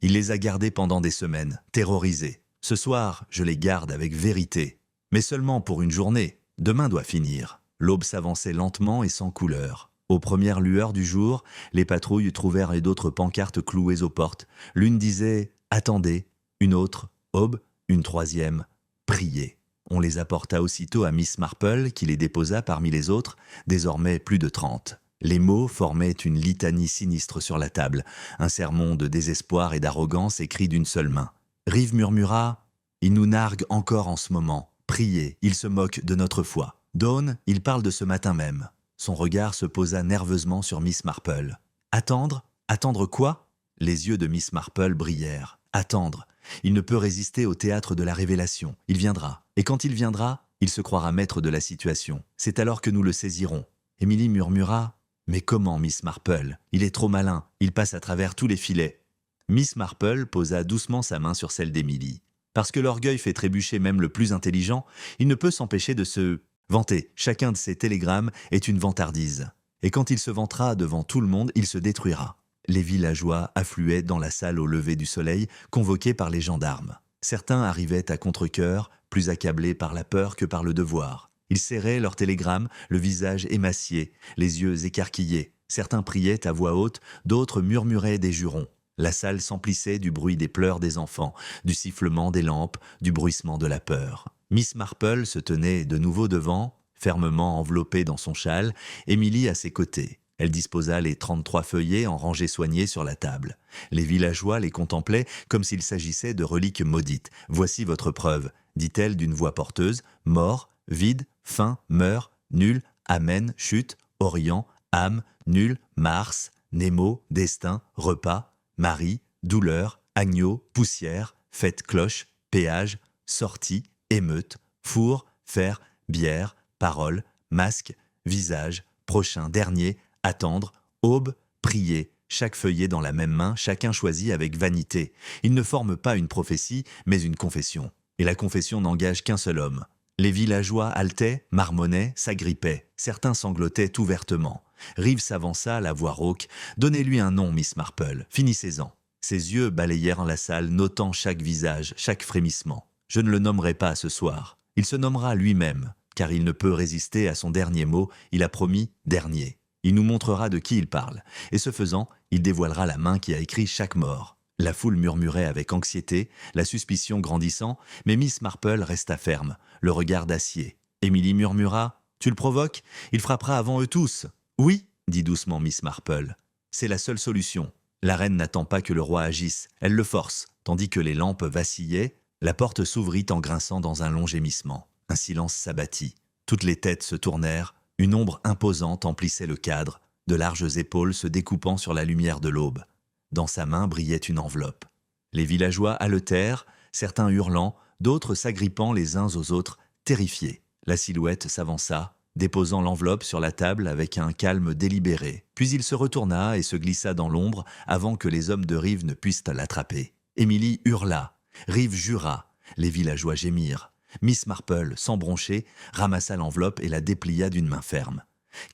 Il les a gardés pendant des semaines, terrorisés. Ce soir, je les garde avec vérité. Mais seulement pour une journée. Demain doit finir. L'aube s'avançait lentement et sans couleur. Aux premières lueurs du jour, les patrouilles trouvèrent d'autres pancartes clouées aux portes. L'une disait « Attendez », une autre « Aube », une troisième « Priez ». On les apporta aussitôt à Miss Marple, qui les déposa parmi les autres, désormais plus de 30. Les mots formaient une litanie sinistre sur la table, un sermon de désespoir et d'arrogance écrit d'une seule main. Rive murmura « Il nous nargue encore en ce moment. Priez, il se moque de notre foi. Dawn, il parle de ce matin même. » Son regard se posa nerveusement sur Miss Marple. « Attendre ? Attendre quoi ?» Les yeux de Miss Marple brillèrent. « Attendre. Il ne peut résister au théâtre de la révélation. Il viendra. Et quand il viendra, il se croira maître de la situation. C'est alors que nous le saisirons. » Émilie murmura « Mais comment, Miss Marple ? Il est trop malin. Il passe à travers tous les filets. » Miss Marple posa doucement sa main sur celle d'Émilie. Parce que l'orgueil fait trébucher même le plus intelligent, il ne peut s'empêcher de se vanter. Chacun de ces télégrammes est une vantardise. Et quand il se vantera devant tout le monde, il se détruira. Les villageois affluaient dans la salle au lever du soleil, convoqués par les gendarmes. Certains arrivaient à contre-cœur, plus accablés par la peur que par le devoir. Ils serraient leurs télégrammes, le visage émacié, les yeux écarquillés. Certains priaient à voix haute, d'autres murmuraient des jurons. La salle s'emplissait du bruit des pleurs des enfants, du sifflement des lampes, du bruissement de la peur. Miss Marple se tenait de nouveau devant, fermement enveloppée dans son châle, Émilie à ses côtés. Elle disposa les 33 feuillets en rangées soignées sur la table. Les villageois les contemplaient comme s'il s'agissait de reliques maudites. « Voici votre preuve », dit-elle d'une voix porteuse. « Mort, vide, fin, meurt, nul, amen, chute, orient, âme, nul, Mars, Nemo, destin, repas, Marie, douleur, agneau, poussière, fête, cloche, péage, sortie, émeute, four, fer, bière, parole, masque, visage, prochain, dernier, attendre, aube, prier, chaque feuillet dans la même main, chacun choisi avec vanité. Ils ne forment pas une prophétie, mais une confession. Et la confession n'engage qu'un seul homme. Les villageois haletaient, marmonnaient, s'agrippaient. Certains sanglotaient ouvertement. Reeves s'avança, la voix rauque. « Donnez-lui un nom, Miss Marple. Finissez-en. » Ses yeux balayèrent la salle, notant chaque visage, chaque frémissement. « Je ne le nommerai pas ce soir. Il se nommera lui-même, car il ne peut résister à son dernier mot. Il a promis « dernier ». Il nous montrera de qui il parle. Et ce faisant, il dévoilera la main qui a écrit chaque mort. La foule murmurait avec anxiété, la suspicion grandissant, mais Miss Marple resta ferme, le regard d'acier. Émilie murmura « Tu le provoques? Il frappera avant eux tous. »« Oui, » dit doucement Miss Marple. « C'est la seule solution. La reine n'attend pas que le roi agisse, elle le force. » Tandis que les lampes vacillaient, la porte s'ouvrit en grinçant dans un long gémissement. Un silence s'abattit. Toutes les têtes se tournèrent. Une ombre imposante emplissait le cadre, de larges épaules se découpant sur la lumière de l'aube. Dans sa main brillait une enveloppe. Les villageois haletèrent, certains hurlant, d'autres s'agrippant les uns aux autres, terrifiés. La silhouette s'avança, déposant l'enveloppe sur la table avec un calme délibéré. Puis il se retourna et se glissa dans l'ombre avant que les hommes de Reeves ne puissent l'attraper. Émilie hurla. Reeves jura. Les villageois gémirent. Miss Marple, sans broncher, ramassa l'enveloppe et la déplia d'une main ferme.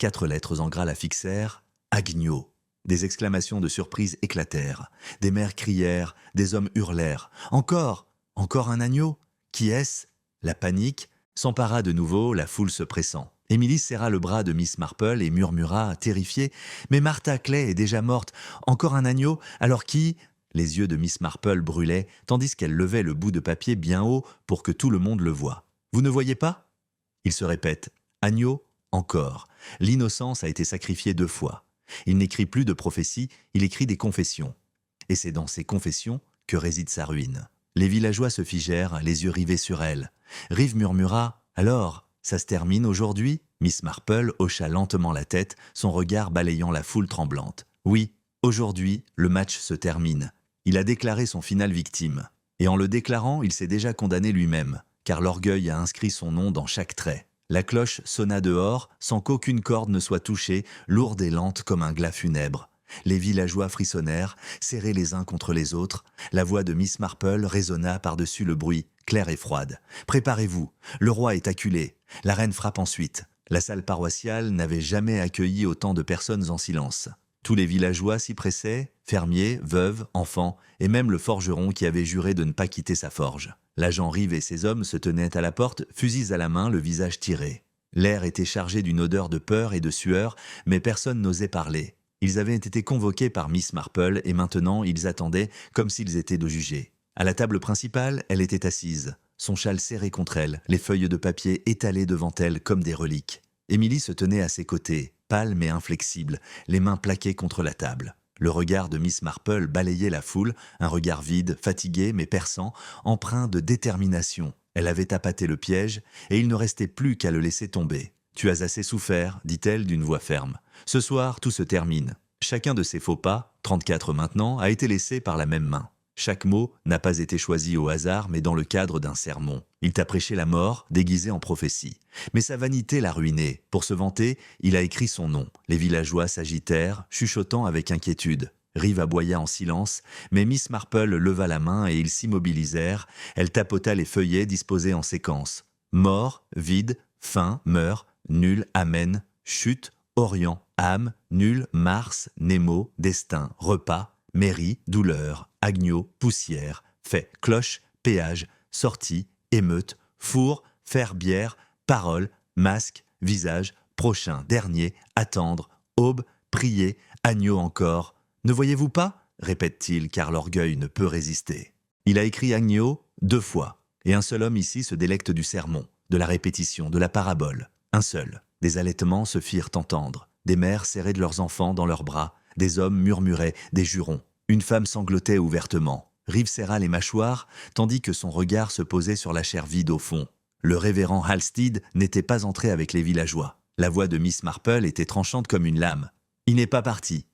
4 lettres en gras la fixèrent. « Agneau ». Des exclamations de surprise éclatèrent. Des mères crièrent, des hommes hurlèrent. « Encore! Encore un agneau? Qui est-ce » La panique s'empara de nouveau, la foule se pressant. Émilie serra le bras de Miss Marple et murmura, terrifiée, « Mais Martha Clay est déjà morte. Encore un agneau? Alors qui ?» Les yeux de Miss Marple brûlaient, tandis qu'elle levait le bout de papier bien haut pour que tout le monde le voie. « Vous ne voyez pas ?» Il se répète. « Agneau, encore. L'innocence a été sacrifiée 2 fois. Il n'écrit plus de prophéties, il écrit des confessions. Et c'est dans ces confessions que réside sa ruine. » Les villageois se figèrent, les yeux rivés sur elle. Reeves murmura « Alors, ça se termine aujourd'hui ?» Miss Marple hocha lentement la tête, son regard balayant la foule tremblante. « Oui, aujourd'hui, le match se termine. Il a déclaré son final victime. Et en le déclarant, il s'est déjà condamné lui-même, car l'orgueil a inscrit son nom dans chaque trait. La cloche sonna dehors, sans qu'aucune corde ne soit touchée, lourde et lente comme un glas funèbre. Les villageois frissonnèrent, serrés les uns contre les autres. La voix de Miss Marple résonna par-dessus le bruit, claire et froide. « Préparez-vous, le roi est acculé. La reine frappe ensuite. » La salle paroissiale n'avait jamais accueilli autant de personnes en silence. Tous les villageois s'y pressaient, fermiers, veuves, enfants, et même le forgeron qui avait juré de ne pas quitter sa forge. L'agent Reeves et ses hommes se tenaient à la porte, fusils à la main, le visage tiré. L'air était chargé d'une odeur de peur et de sueur, mais personne n'osait parler. Ils avaient été convoqués par Miss Marple et maintenant ils attendaient comme s'ils étaient de jugés. À la table principale, elle était assise, son châle serré contre elle, les feuilles de papier étalées devant elle comme des reliques. Émilie se tenait à ses côtés, pâle mais inflexible, les mains plaquées contre la table. Le regard de Miss Marple balayait la foule, un regard vide, fatigué mais perçant, empreint de détermination. Elle avait appâté le piège et il ne restait plus qu'à le laisser tomber. « Tu as assez souffert », dit-elle d'une voix ferme. « Ce soir, tout se termine. Chacun de ces faux pas, 34 maintenant, a été laissé par la même main. Chaque mot n'a pas été choisi au hasard, mais dans le cadre d'un sermon. Il t'a prêché la mort, déguisé en prophétie. Mais sa vanité l'a ruiné. Pour se vanter, il a écrit son nom. Les villageois s'agitèrent, chuchotant avec inquiétude. Reeves aboya en silence, mais Miss Marple leva la main et ils s'immobilisèrent. Elle tapota les feuillets disposés en séquence. Mort, vide, fin, meurt, nul, amen, chute, orient, âme, nul, Mars, Nemo, destin, repas, mairie, douleur, agneau, poussière, fait, cloche, péage, sortie, émeute, four, fer, bière, parole, masque, visage, prochain, dernier, attendre, aube, prier, agneau encore. Ne voyez-vous pas ? répète-t-il, car l'orgueil ne peut résister. Il a écrit Agneau 2 fois, et un seul homme ici se délecte du sermon, de la répétition, de la parabole. Un seul. Des allaitements se firent entendre, des mères serraient de leurs enfants dans leurs bras, des hommes murmuraient des jurons. Une femme sanglotait ouvertement. Rive serra les mâchoires, tandis que son regard se posait sur la chair vide au fond. Le révérend Halstead n'était pas entré avec les villageois. La voix de Miss Marple était tranchante comme une lame. Il n'est pas parti.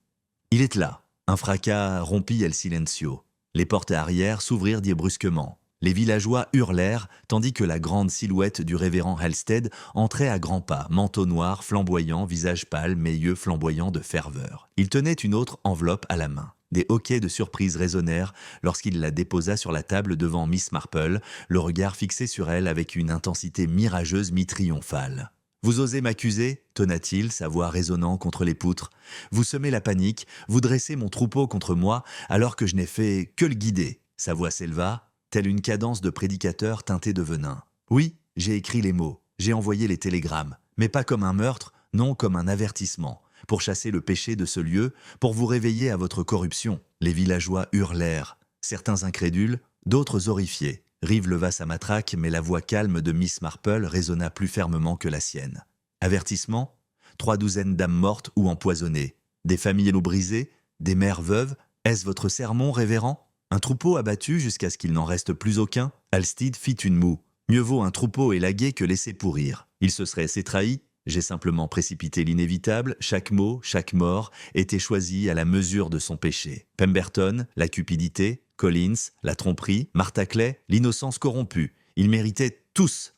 Il est là. Un fracas rompit El Silencio. Les portes arrière s'ouvrirent brusquement. Les villageois hurlèrent, tandis que la grande silhouette du révérend Halstead entrait à grands pas, manteau noir, flamboyant, visage pâle, mais yeux flamboyants de ferveur. Il tenait une autre enveloppe à la main. Des hoquets de surprise résonnèrent lorsqu'il la déposa sur la table devant Miss Marple, le regard fixé sur elle avec une intensité mirageuse mi-triomphale. « Vous osez m'accuser » tonna-t-il, sa voix résonnant contre les poutres. « Vous semez la panique, vous dressez mon troupeau contre moi, alors que je n'ai fait que le guider. » Sa voix s'éleva, telle une cadence de prédicateur teintée de venin. « Oui, j'ai écrit les mots, j'ai envoyé les télégrammes, mais pas comme un meurtre, non comme un avertissement. Pour chasser le péché de ce lieu, pour vous réveiller à votre corruption. » Les villageois hurlèrent, certains incrédules, d'autres horrifiés. Rive leva sa matraque, mais la voix calme de Miss Marple résonna plus fermement que la sienne. Avertissement ? 3 douzaines d'âmes mortes ou empoisonnées. Des familles brisées, des mères veuves. Est-ce votre sermon, révérend ? Un troupeau abattu jusqu'à ce qu'il n'en reste plus aucun ? Halstead fit une moue. Mieux vaut un troupeau élagué que laisser pourrir. Il se serait trahi. J'ai simplement précipité l'inévitable, chaque mot, chaque mort était choisi à la mesure de son péché. Pemberton, la cupidité, Collins, la tromperie, Martha Clay, l'innocence corrompue. Ils méritaient tous.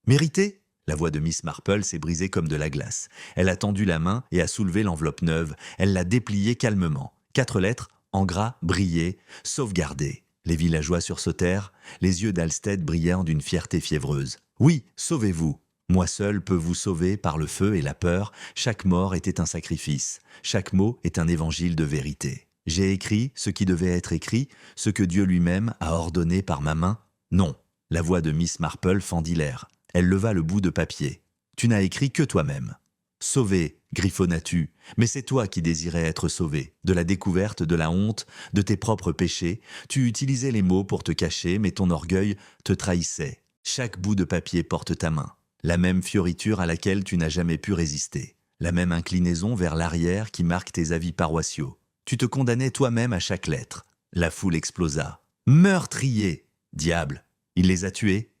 Mériter ? La voix de Miss Marple s'est brisée comme de la glace. Elle a tendu la main et a soulevé l'enveloppe neuve. Elle l'a dépliée calmement. 4 lettres, en gras, brillaient, sauvegardées. Les villageois sursautèrent, les yeux d'Halstead brillèrent d'une fierté fiévreuse. « Oui, sauvez-vous !» Moi seul peux vous sauver par le feu et la peur. Chaque mort était un sacrifice. Chaque mot est un évangile de vérité. J'ai écrit ce qui devait être écrit, ce que Dieu lui-même a ordonné par ma main. Non. La voix de Miss Marple fendit l'air. Elle leva le bout de papier. Tu n'as écrit que toi-même. Sauvé, griffonna-tu, mais c'est toi qui désirais être sauvé. De la découverte, de la honte, de tes propres péchés. Tu utilisais les mots pour te cacher, mais ton orgueil te trahissait. Chaque bout de papier porte ta main. La même fioriture à laquelle tu n'as jamais pu résister. La même inclinaison vers l'arrière qui marque tes avis paroissiaux. Tu te condamnais toi-même à chaque lettre. La foule explosa. Meurtrier ! Diable ! Il les a tués.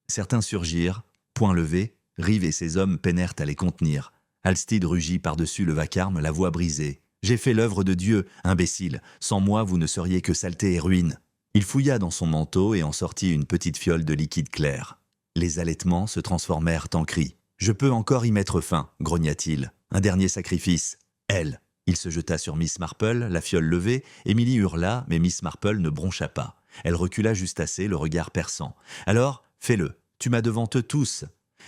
Certains surgirent, poing levé. Rive et ses hommes peinèrent à les contenir. Halstead rugit par-dessus le vacarme, la voix brisée. J'ai fait l'œuvre de Dieu, imbécile. Sans moi, vous ne seriez que saleté et ruine. Il fouilla dans son manteau et en sortit une petite fiole de liquide clair. Les allaitements se transformèrent en cris. « Je peux encore y mettre fin » grogna-t-il. « Un dernier sacrifice. Elle !» Il se jeta sur Miss Marple, la fiole levée. Émilie hurla, mais Miss Marple ne broncha pas. Elle recula juste assez, le regard perçant. « Alors, fais-le. Tu m'as devant eux tous.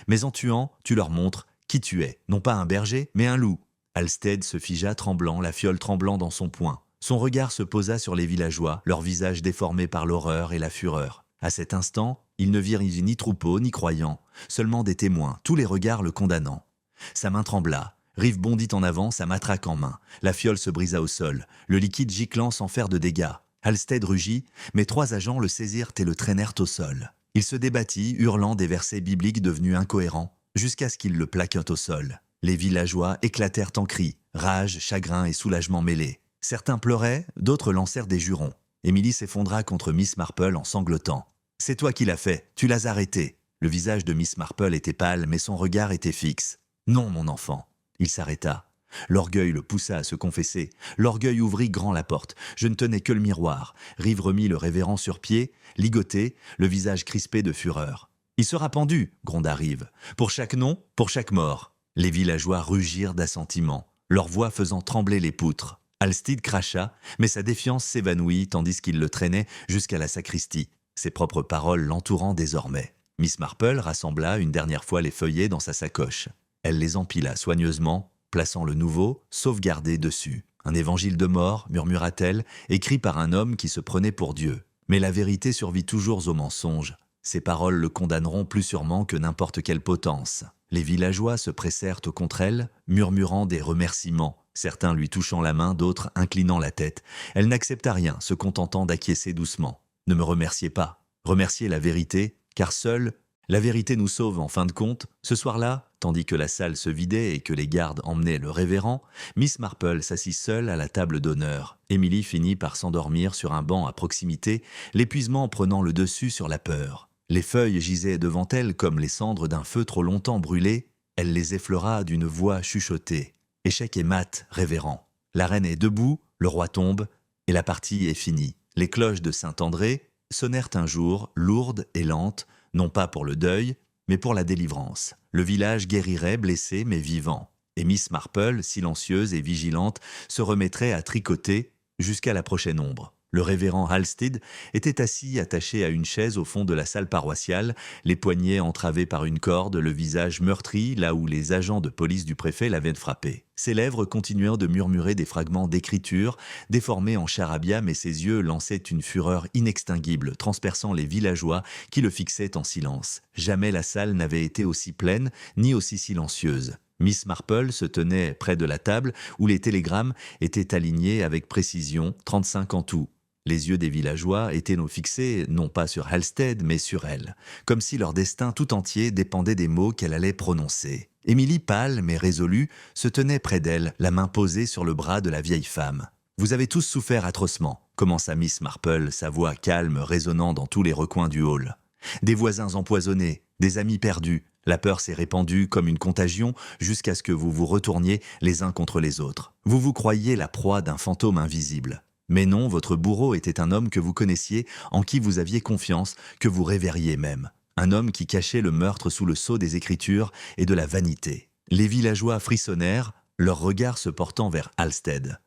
Mais en tuant, tu leur montres qui tu es. Non pas un berger, mais un loup. » Halstead se figea tremblant, la fiole tremblant dans son poing. Son regard se posa sur les villageois, leurs visages déformés par l'horreur et la fureur. À cet instant, il ne vit ni troupeau, ni croyants, seulement des témoins, tous les regards le condamnant. Sa main trembla, Rive bondit en avant, sa matraque en main. La fiole se brisa au sol, le liquide giclant sans faire de dégâts. Halstead rugit, mais 3 agents le saisirent et le traînèrent au sol. Il se débattit, hurlant des versets bibliques devenus incohérents, jusqu'à ce qu'il le plaquent au sol. Les villageois éclatèrent en cris, rage, chagrin et soulagement mêlés. Certains pleuraient, d'autres lancèrent des jurons. Émilie s'effondra contre Miss Marple en sanglotant. « C'est toi qui l'as fait, tu l'as arrêté !» Le visage de Miss Marple était pâle, mais son regard était fixe. « Non, mon enfant !» Il s'arrêta. L'orgueil le poussa à se confesser. L'orgueil ouvrit grand la porte. Je ne tenais que le miroir. Rive remit le révérend sur pied, ligoté, le visage crispé de fureur. « Il sera pendu !» gronda Rive. « Pour chaque nom, pour chaque mort !» Les villageois rugirent d'assentiment, leur voix faisant trembler les poutres. Halstead cracha, mais sa défiance s'évanouit tandis qu'il le traînait jusqu'à la sacristie, ses propres paroles l'entourant désormais. Miss Marple rassembla une dernière fois les feuillets dans sa sacoche. Elle les empila soigneusement, plaçant le nouveau, sauvegardé dessus. Un évangile de mort, murmura-t-elle, écrit par un homme qui se prenait pour Dieu. Mais la vérité survit toujours au mensonge. Ces paroles le condamneront plus sûrement que n'importe quelle potence. Les villageois se pressèrent contre elle, murmurant des remerciements. certains lui touchant la main, d'autres inclinant la tête. Elle n'accepta rien, se contentant d'acquiescer doucement. « Ne me remerciez pas. Remerciez la vérité, car seule la vérité nous sauve en fin de compte. » Ce soir-là, tandis que la salle se vidait et que les gardes emmenaient le révérend, Miss Marple s'assit seule à la table d'honneur. Emily finit par s'endormir sur un banc à proximité, l'épuisement prenant le dessus sur la peur. Les feuilles gisaient devant elle comme les cendres d'un feu trop longtemps brûlé. Elle les effleura d'une voix chuchotée. « Échec et mat, révérend. La reine est debout, le roi tombe, et la partie est finie. » Les cloches de Saint-André sonnèrent un jour, lourdes et lentes, non pas pour le deuil, mais pour la délivrance. Le village guérirait, blessé mais vivant. Et Miss Marple, silencieuse et vigilante, se remettrait à tricoter jusqu'à la prochaine ombre. Le révérend Halstead était assis attaché à une chaise au fond de la salle paroissiale, les poignets entravés par une corde, le visage meurtri là où les agents de police du préfet l'avaient frappé. Ses lèvres continuèrent de murmurer des fragments d'écriture, déformés en charabia, mais ses yeux lançaient une fureur inextinguible, transperçant les villageois qui le fixaient en silence. Jamais la salle n'avait été aussi pleine, ni aussi silencieuse. Miss Marple se tenait près de la table où les télégrammes étaient alignés avec précision, 35 en tout. Les yeux des villageois étaient fixés non pas sur Halstead, mais sur elle, comme si leur destin tout entier dépendait des mots qu'elle allait prononcer. Émilie, pâle mais résolue, se tenait près d'elle, la main posée sur le bras de la vieille femme. « Vous avez tous souffert atrocement », commença Miss Marple, sa voix calme résonnant dans tous les recoins du hall. « Des voisins empoisonnés, des amis perdus, la peur s'est répandue comme une contagion jusqu'à ce que vous vous retourniez les uns contre les autres. Vous vous croyiez la proie d'un fantôme invisible. Mais non, votre bourreau était un homme que vous connaissiez, en qui vous aviez confiance, que vous révériez même. Un homme qui cachait le meurtre sous le sceau des Écritures et de la vanité. » Les villageois frissonnèrent, leurs regards se portant vers Halstead.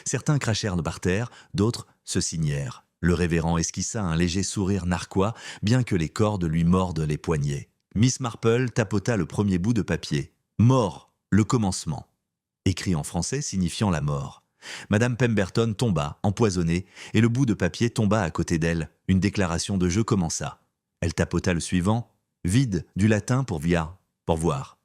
Certains crachèrent par terre, d'autres se signèrent. Le révérend esquissa un léger sourire narquois, bien que les cordes lui mordent les poignets. Miss Marple tapota le premier bout de papier. « Mort, le commencement », écrit en français signifiant la mort. Madame Pemberton tomba, empoisonnée, et le bout de papier tomba à côté d'elle. Une déclaration de jeu commença. Elle tapota le suivant. « Vide, du latin pour via, pour voir.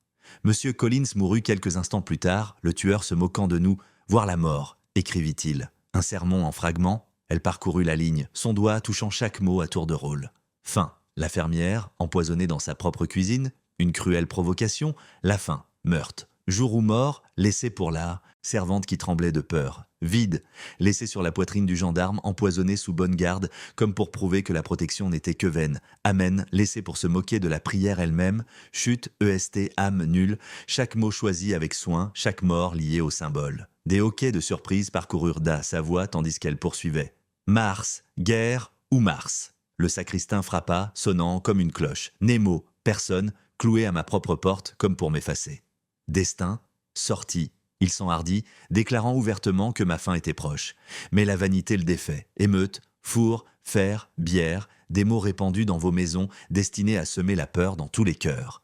Monsieur Collins mourut quelques instants plus tard, le tueur se moquant de nous. Voir la mort, écrivit-il. Un sermon en fragments. Elle parcourut la ligne, son doigt touchant chaque mot à tour de rôle. Fin. La fermière, empoisonnée dans sa propre cuisine. Une cruelle provocation. La faim, meurtre. Jour ou mort, laissé pour la servante qui tremblait de peur. Vide, laissé sur la poitrine du gendarme, empoisonné sous bonne garde, comme pour prouver que la protection n'était que vaine. Amen, laissé pour se moquer de la prière elle-même. Chute, EST, âme nulle, chaque mot choisi avec soin, chaque mort lié au symbole. Des hoquets de surprise parcoururent sa voix tandis qu'elle poursuivait. Mars, guerre ou Mars. Le sacristain frappa, sonnant comme une cloche. Nemo, personne, cloué à ma propre porte comme pour m'effacer. Destin, sorti. Il s'enhardit, déclarant ouvertement que ma fin était proche. Mais la vanité le défait. Émeute, four, fer, bière, des mots répandus dans vos maisons, destinés à semer la peur dans tous les cœurs.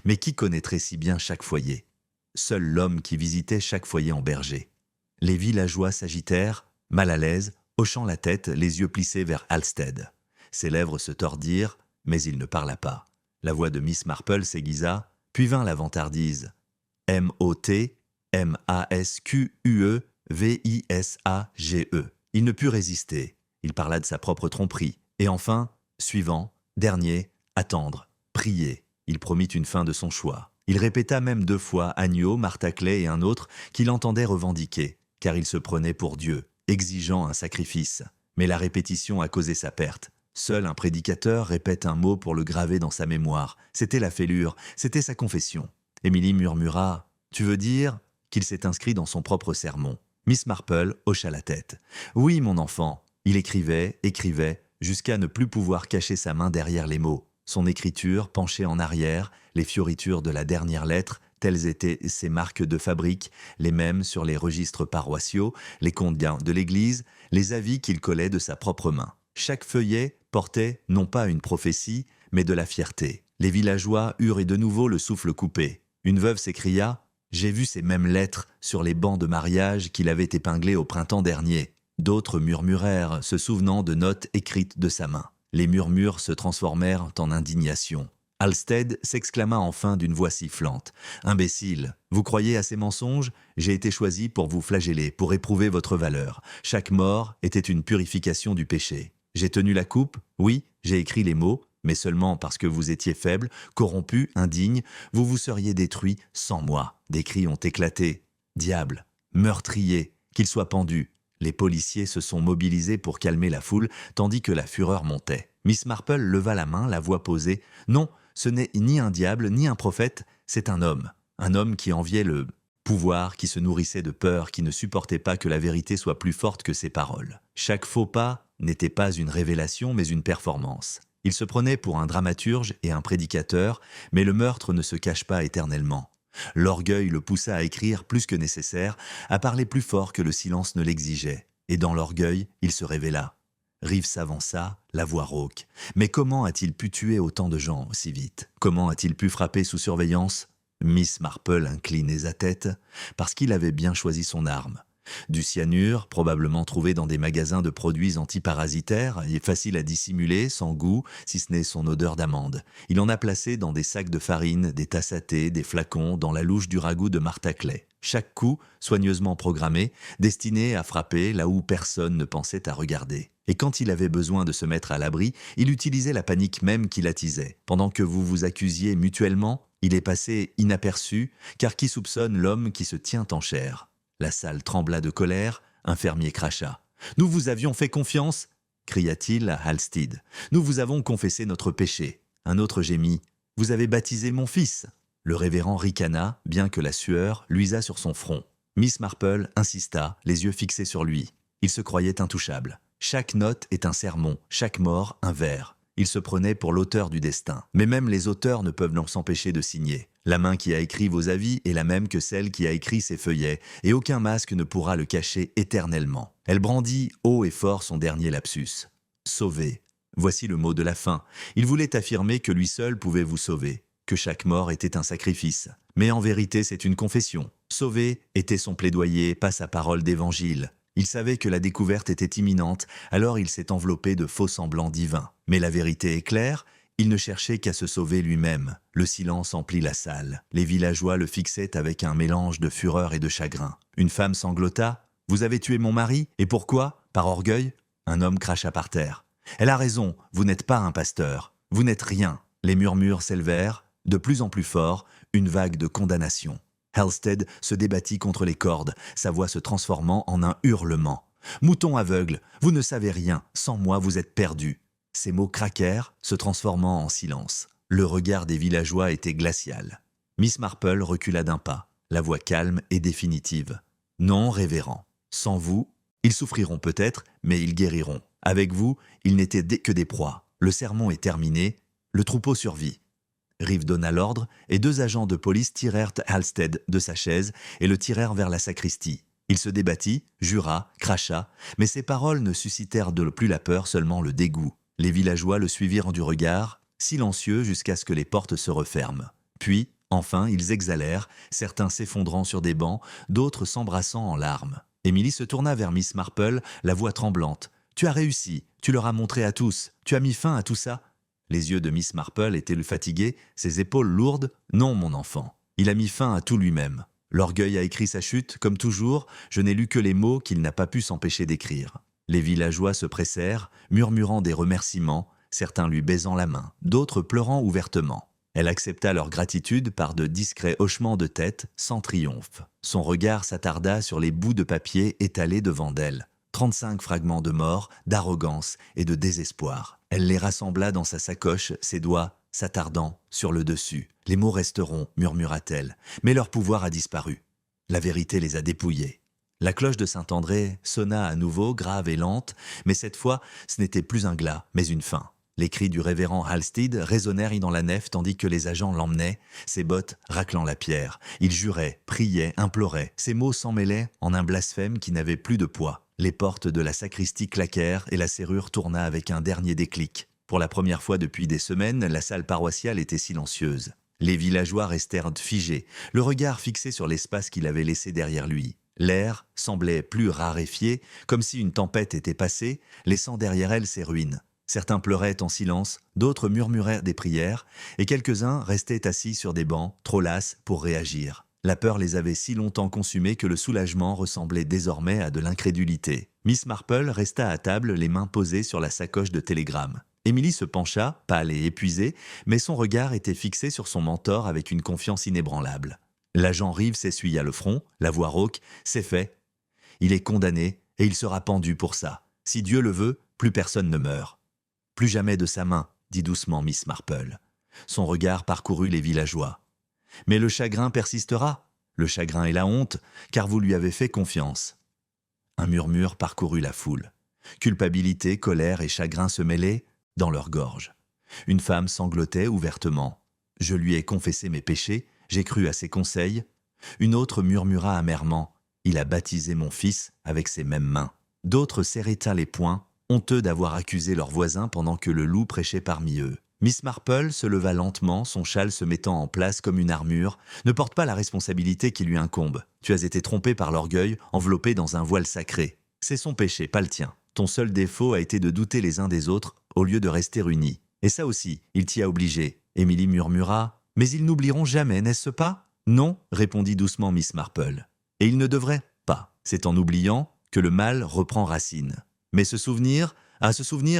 Mais qui connaîtrait si bien chaque foyer? Seul l'homme qui visitait chaque foyer en berger. Les villageois s'agitèrent, mal à l'aise, hochant la tête, les yeux plissés vers Halstead. Ses lèvres se tordirent, mais il ne parla pas. La voix de Miss Marple s'aiguisa, puis vint la vantardise. M-O-T, M-A-S-Q-U-E-V-I-S-A-G-E. Il ne put résister. Il parla de sa propre tromperie. Et enfin, suivant, dernier, attendre, prier. Il promit une fin de son choix. Il répéta même 2 fois Agneau, Martaclay et un autre qu'il entendait revendiquer, car il se prenait pour Dieu, exigeant un sacrifice. Mais la répétition a causé sa perte. Seul un prédicateur répète un mot pour le graver dans sa mémoire. C'était la fêlure, c'était sa confession. Émilie murmura « Tu veux dire ?» qu'il s'est inscrit dans son propre sermon. Miss Marple hocha la tête. « Oui, mon enfant. » Il écrivait, jusqu'à ne plus pouvoir cacher sa main derrière les mots. Son écriture, penchée en arrière, les fioritures de la dernière lettre, telles étaient ses marques de fabrique, les mêmes sur les registres paroissiaux, les comptes de l'église, les avis qu'il collait de sa propre main. Chaque feuillet portait non pas une prophétie, mais de la fierté. Les villageois eurent de nouveau le souffle coupé. Une veuve s'écria « J'ai vu ces mêmes lettres sur les bancs de mariage qu'il avait épinglés au printemps dernier. » D'autres murmurèrent, se souvenant de notes écrites de sa main. Les murmures se transformèrent en indignation. « Halstead s'exclama enfin d'une voix sifflante. « Imbécile, vous croyez à ces mensonges? J'ai été choisi pour vous flageller, pour éprouver votre valeur. Chaque mort était une purification du péché. J'ai tenu la coupe, oui, j'ai écrit les mots, mais seulement parce que vous étiez faible, corrompu, indigne, vous vous seriez détruit sans moi. Des cris ont éclaté. Diable, meurtrier, qu'il soit pendu. » Les policiers se sont mobilisés pour calmer la foule, tandis que la fureur montait. Miss Marple leva la main, la voix posée. « Non, ce n'est ni un diable, ni un prophète, c'est un homme. Un homme qui enviait le pouvoir, qui se nourrissait de peur, qui ne supportait pas que la vérité soit plus forte que ses paroles. Chaque faux pas n'était pas une révélation, mais une performance. Il se prenait pour un dramaturge et un prédicateur, mais le meurtre ne se cache pas éternellement. L'orgueil le poussa à écrire plus que nécessaire, à parler plus fort que le silence ne l'exigeait. Et dans l'orgueil, il se révéla. Reeves s'avança, la voix rauque. Mais comment a-t-il pu tuer autant de gens aussi vite? Comment a-t-il pu frapper sous surveillance? Miss Marple inclinait sa tête, parce qu'il avait bien choisi son arme. Du cyanure, probablement trouvé dans des magasins de produits antiparasitaires, et facile à dissimuler, sans goût, si ce n'est son odeur d'amande. Il en a placé dans des sacs de farine, des tasses à thé, des flacons, dans la louche du ragoût de Martha Clay. Chaque coup, soigneusement programmé, destiné à frapper là où personne ne pensait à regarder. Et quand il avait besoin de se mettre à l'abri, il utilisait la panique même qui l'attisait. Pendant que vous vous accusiez mutuellement, il est passé inaperçu, car qui soupçonne l'homme qui se tient en chair? La salle trembla de colère, un fermier cracha. « Nous vous avions fait confiance !» cria-t-il à Halstead. « Nous vous avons confessé notre péché. » Un autre gémit. « Vous avez baptisé mon fils !» Le révérend ricana, bien que la sueur luisa sur son front. Miss Marple insista, les yeux fixés sur lui. Il se croyait intouchable. Chaque note est un sermon, chaque mort un vers. Il se prenait pour l'auteur du destin. Mais même les auteurs ne peuvent s'empêcher de signer. La main qui a écrit vos avis est la même que celle qui a écrit ces feuillets, et aucun masque ne pourra le cacher éternellement. Elle brandit haut et fort son dernier lapsus. Sauver. Voici le mot de la fin. Il voulait affirmer que lui seul pouvait vous sauver, que chaque mort était un sacrifice. Mais en vérité, c'est une confession. Sauver était son plaidoyer, pas sa parole d'évangile. Il savait que la découverte était imminente, alors il s'est enveloppé de faux semblants divins. Mais la vérité est claire. Il ne cherchait qu'à se sauver lui-même. Le silence emplit la salle. Les villageois le fixaient avec un mélange de fureur et de chagrin. Une femme sanglota. « Vous avez tué mon mari? Et pourquoi? Par orgueil ?» Un homme cracha par terre. « Elle a raison, vous n'êtes pas un pasteur. Vous n'êtes rien. » Les murmures s'élevèrent, de plus en plus forts, une vague de condamnation. Halstead se débattit contre les cordes, sa voix se transformant en un hurlement. « Mouton aveugle, vous ne savez rien. Sans moi, vous êtes perdu. » Ces mots craquèrent, se transformant en silence. Le regard des villageois était glacial. Miss Marple recula d'un pas, la voix calme et définitive. « Non, révérend. Sans vous, ils souffriront peut-être, mais ils guériront. Avec vous, ils n'étaient que des proies. Le sermon est terminé, le troupeau survit. » Reeves donna l'ordre et 2 agents de police tirèrent Halstead de sa chaise et le tirèrent vers la sacristie. Il se débattit, jura, cracha, mais ses paroles ne suscitèrent de plus la peur, seulement le dégoût. Les villageois le suivirent du regard, silencieux jusqu'à ce que les portes se referment. Puis, enfin, ils exhalèrent, certains s'effondrant sur des bancs, d'autres s'embrassant en larmes. Emily se tourna vers Miss Marple, la voix tremblante. « Tu as réussi, tu leur as montré à tous, tu as mis fin à tout ça ?» Les yeux de Miss Marple étaient fatigués, ses épaules lourdes. « Non, mon enfant, il a mis fin à tout lui-même. L'orgueil a écrit sa chute, comme toujours, je n'ai lu que les mots qu'il n'a pas pu s'empêcher d'écrire. » Les villageois se pressèrent, murmurant des remerciements, certains lui baisant la main, d'autres pleurant ouvertement. Elle accepta leur gratitude par de discrets hochements de tête, sans triomphe. Son regard s'attarda sur les bouts de papier étalés devant d'elle. 35 fragments de mort, d'arrogance et de désespoir. Elle les rassembla dans sa sacoche, ses doigts s'attardant sur le dessus. « Les mots resteront, murmura-t-elle, mais leur pouvoir a disparu. La vérité les a dépouillés. » La cloche de Saint-André sonna à nouveau, grave et lente, mais cette fois, ce n'était plus un glas, mais une fin. Les cris du révérend Halstead résonnèrent dans la nef tandis que les agents l'emmenaient, ses bottes raclant la pierre. Il jurait, priait, implorait. Ses mots s'en mêlaient en un blasphème qui n'avait plus de poids. Les portes de la sacristie claquèrent et la serrure tourna avec un dernier déclic. Pour la première fois depuis des semaines, la salle paroissiale était silencieuse. Les villageois restèrent figés, le regard fixé sur l'espace qu'il avait laissé derrière lui. L'air semblait plus raréfié, comme si une tempête était passée, laissant derrière elle ses ruines. Certains pleuraient en silence, d'autres murmurèrent des prières, et quelques-uns restaient assis sur des bancs, trop lasses pour réagir. La peur les avait si longtemps consumés que le soulagement ressemblait désormais à de l'incrédulité. Miss Marple resta à table, les mains posées sur la sacoche de télégramme. Émilie se pencha, pâle et épuisée, mais son regard était fixé sur son mentor avec une confiance inébranlable. L'agent Rive s'essuya le front, la voix rauque. « C'est fait. Il est condamné et il sera pendu pour ça. Si Dieu le veut, plus personne ne meurt. »« Plus jamais de sa main, » dit doucement Miss Marple. Son regard parcourut les villageois. « Mais le chagrin persistera. Le chagrin et la honte, car vous lui avez fait confiance. » Un murmure parcourut la foule. Culpabilité, colère et chagrin se mêlaient dans leur gorge. Une femme sanglotait ouvertement. « Je lui ai confessé mes péchés, j'ai cru à ses conseils. » Une autre murmura amèrement. « Il a baptisé mon fils avec ses mêmes mains. » D'autres serraient les poings, honteux d'avoir accusé leur voisin pendant que le loup prêchait parmi eux. Miss Marple se leva lentement, son châle se mettant en place comme une armure. « Ne porte pas la responsabilité qui lui incombe. Tu as été trompé par l'orgueil, enveloppé dans un voile sacré. C'est son péché, pas le tien. Ton seul défaut a été de douter les uns des autres au lieu de rester unis. Et ça aussi, il t'y a obligé. » Émilie murmura. « Mais ils n'oublieront jamais, n'est-ce pas ?»« Non, » répondit doucement Miss Marple. « Et ils ne devraient pas. C'est en oubliant que le mal reprend racine. Mais ce souvenir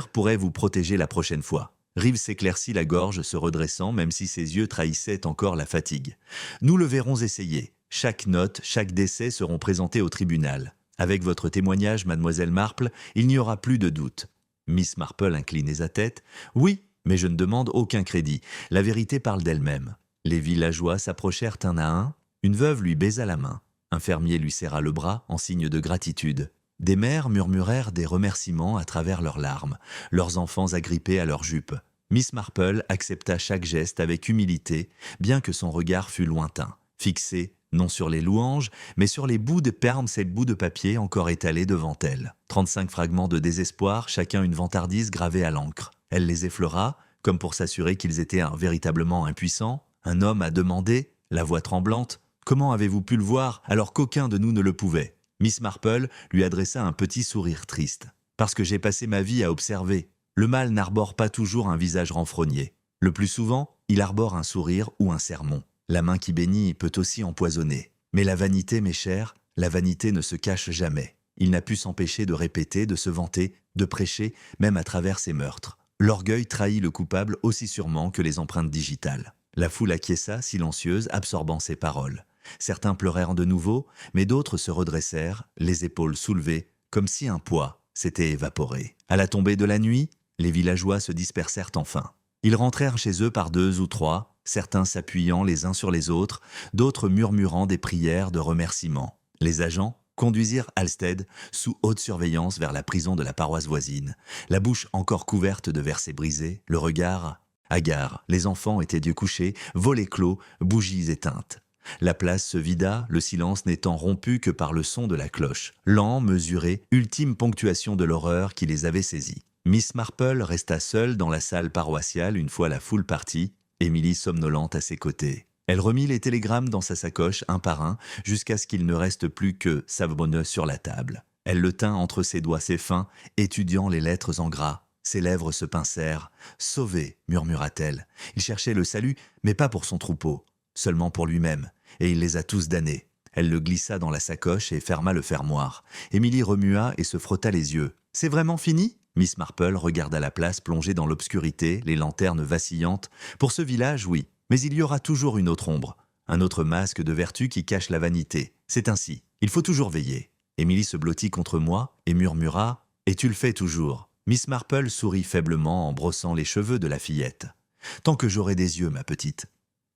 pourrait vous protéger la prochaine fois. » Rive s'éclaircit la gorge, se redressant, même si ses yeux trahissaient encore la fatigue. « Nous le verrons essayer. Chaque note, chaque décès seront présentés au tribunal. Avec votre témoignage, mademoiselle Marple, il n'y aura plus de doute. » Miss Marple inclinait sa tête. « Oui, mais je ne demande aucun crédit. La vérité parle d'elle-même. » Les villageois s'approchèrent un à un. Une veuve lui baisa la main. Un fermier lui serra le bras en signe de gratitude. Des mères murmurèrent des remerciements à travers leurs larmes, leurs enfants agrippés à leurs jupes. Miss Marple accepta chaque geste avec humilité, bien que son regard fût lointain, fixé non sur les louanges, mais sur les bouts de perles et bouts de papier encore étalés devant elle. 35 fragments de désespoir, chacun une vantardise gravée à l'encre. Elle les effleura, comme pour s'assurer qu'ils étaient véritablement impuissants. Un homme a demandé, la voix tremblante, « Comment avez-vous pu le voir alors qu'aucun de nous ne le pouvait ?» Miss Marple lui adressa un petit sourire triste. « Parce que j'ai passé ma vie à observer. Le mal n'arbore pas toujours un visage renfrogné. Le plus souvent, il arbore un sourire ou un sermon. La main qui bénit peut aussi empoisonner. Mais la vanité, mes chers, la vanité ne se cache jamais. Il n'a pu s'empêcher de répéter, de se vanter, de prêcher, même à travers ses meurtres. L'orgueil trahit le coupable aussi sûrement que les empreintes digitales. » La foule acquiesça, silencieuse, absorbant ses paroles. Certains pleurèrent de nouveau, mais d'autres se redressèrent, les épaules soulevées, comme si un poids s'était évaporé. À la tombée de la nuit, les villageois se dispersèrent enfin. Ils rentrèrent chez eux par 2 ou 3, certains s'appuyant les uns sur les autres, d'autres murmurant des prières de remerciement. Les agents conduisirent Halstead sous haute surveillance vers la prison de la paroisse voisine, la bouche encore couverte de versets brisés, le regard hagard. Les enfants étaient d'yeux couchés, volets clos, bougies éteintes. La place se vida, le silence n'étant rompu que par le son de la cloche. Lent, mesuré, ultime ponctuation de l'horreur qui les avait saisis. Miss Marple resta seule dans la salle paroissiale une fois la foule partie, Émilie somnolente à ses côtés. Elle remit les télégrammes dans sa sacoche un par un jusqu'à ce qu'il ne reste plus que savonneux sur la table. Elle le tint entre ses doigts ses fins, étudiant les lettres en gras. Ses lèvres se pincèrent. « Sauvé !» murmura-t-elle. Il cherchait le salut, mais pas pour son troupeau, seulement pour lui-même, et il les a tous damnés. Elle le glissa dans la sacoche et ferma le fermoir. Émilie remua et se frotta les yeux. « C'est vraiment fini ?» Miss Marple regarda la place plongée dans l'obscurité, les lanternes vacillantes. « Pour ce village, oui, mais il y aura toujours une autre ombre, un autre masque de vertu qui cache la vanité. C'est ainsi, il faut toujours veiller. » Émilie se blottit contre moi et murmura « Et tu le fais toujours ?» Miss Marple sourit faiblement en brossant les cheveux de la fillette. « Tant que j'aurai des yeux, ma petite.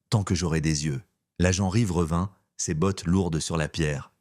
Tant que j'aurai des yeux. » L'agent Rive revint, ses bottes lourdes sur la pierre.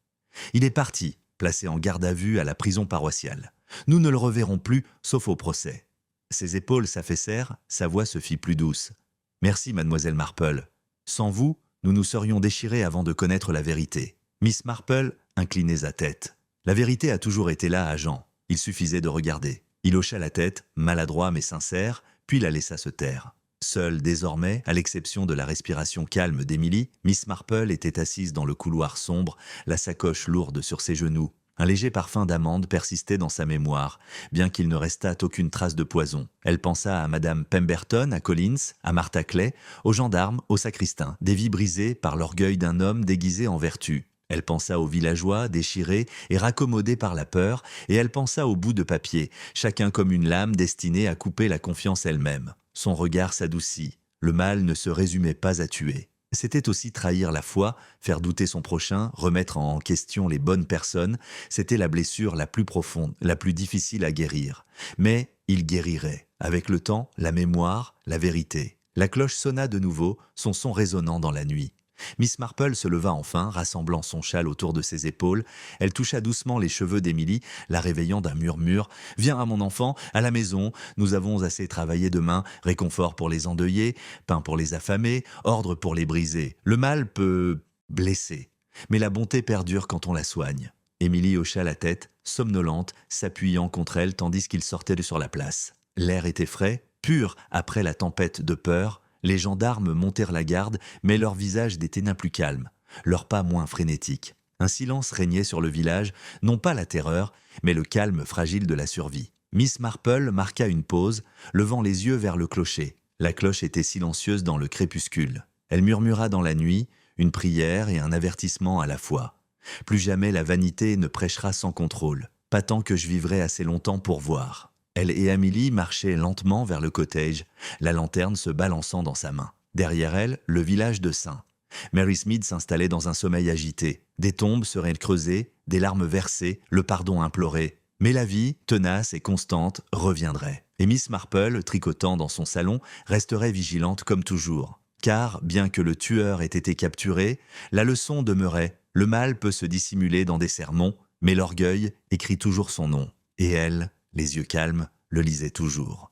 Il est parti, placé en garde à vue à la prison paroissiale. Nous ne le reverrons plus, sauf au procès. Ses épaules s'affaissèrent, sa voix se fit plus douce. « Merci, mademoiselle Marple. Sans vous, nous nous serions déchirés avant de connaître la vérité. » Miss Marple inclinait sa tête. La vérité a toujours été là, agent. Il suffisait de regarder. Il hocha la tête, maladroit mais sincère, puis la laissa se taire. Seule désormais, à l'exception de la respiration calme d'Émilie, Miss Marple était assise dans le couloir sombre, la sacoche lourde sur ses genoux. Un léger parfum d'amande persistait dans sa mémoire, bien qu'il ne restât aucune trace de poison. Elle pensa à Madame Pemberton, à Collins, à Martha Clay, aux gendarmes, aux sacristains, des vies brisées par l'orgueil d'un homme déguisé en vertu. Elle pensa aux villageois, déchirés et raccommodés par la peur, et elle pensa aux bouts de papier, chacun comme une lame destinée à couper la confiance elle-même. Son regard s'adoucit. Le mal ne se résumait pas à tuer. C'était aussi trahir la foi, faire douter son prochain, remettre en question les bonnes personnes. C'était la blessure la plus profonde, la plus difficile à guérir. Mais il guérirait. Avec le temps, la mémoire, la vérité. La cloche sonna de nouveau, son son résonnant dans la nuit. Miss Marple se leva enfin, rassemblant son châle autour de ses épaules. Elle toucha doucement les cheveux d'Émilie, la réveillant d'un murmure. « Viens à mon enfant, à la maison, nous avons assez travaillé demain, réconfort pour les endeuillés, pain pour les affamés, ordre pour les brisés. Le mal peut blesser, mais la bonté perdure quand on la soigne. » Émilie hocha la tête, somnolente, s'appuyant contre elle tandis qu'il sortait de sur la place. L'air était frais, pur après la tempête de peur. Les gendarmes montèrent la garde, mais leurs visages des ténins plus calmes, leurs pas moins frénétiques. Un silence régnait sur le village, non pas la terreur, mais le calme fragile de la survie. Miss Marple marqua une pause, levant les yeux vers le clocher. La cloche était silencieuse dans le crépuscule. Elle murmura dans la nuit, une prière et un avertissement à la fois. Plus jamais la vanité ne prêchera sans contrôle. Pas tant que je vivrai assez longtemps pour voir. Elle et Amélie marchaient lentement vers le cottage, la lanterne se balançant dans sa main. Derrière elle, le village de St. Mary Smith s'installait dans un sommeil agité. Des tombes seraient creusées, des larmes versées, le pardon imploré. Mais la vie, tenace et constante, reviendrait. Et Miss Marple, tricotant dans son salon, resterait vigilante comme toujours. Car, bien que le tueur ait été capturé, la leçon demeurait. Le mal peut se dissimuler dans des sermons, mais l'orgueil écrit toujours son nom. Et elle, les yeux calmes, le lisait toujours.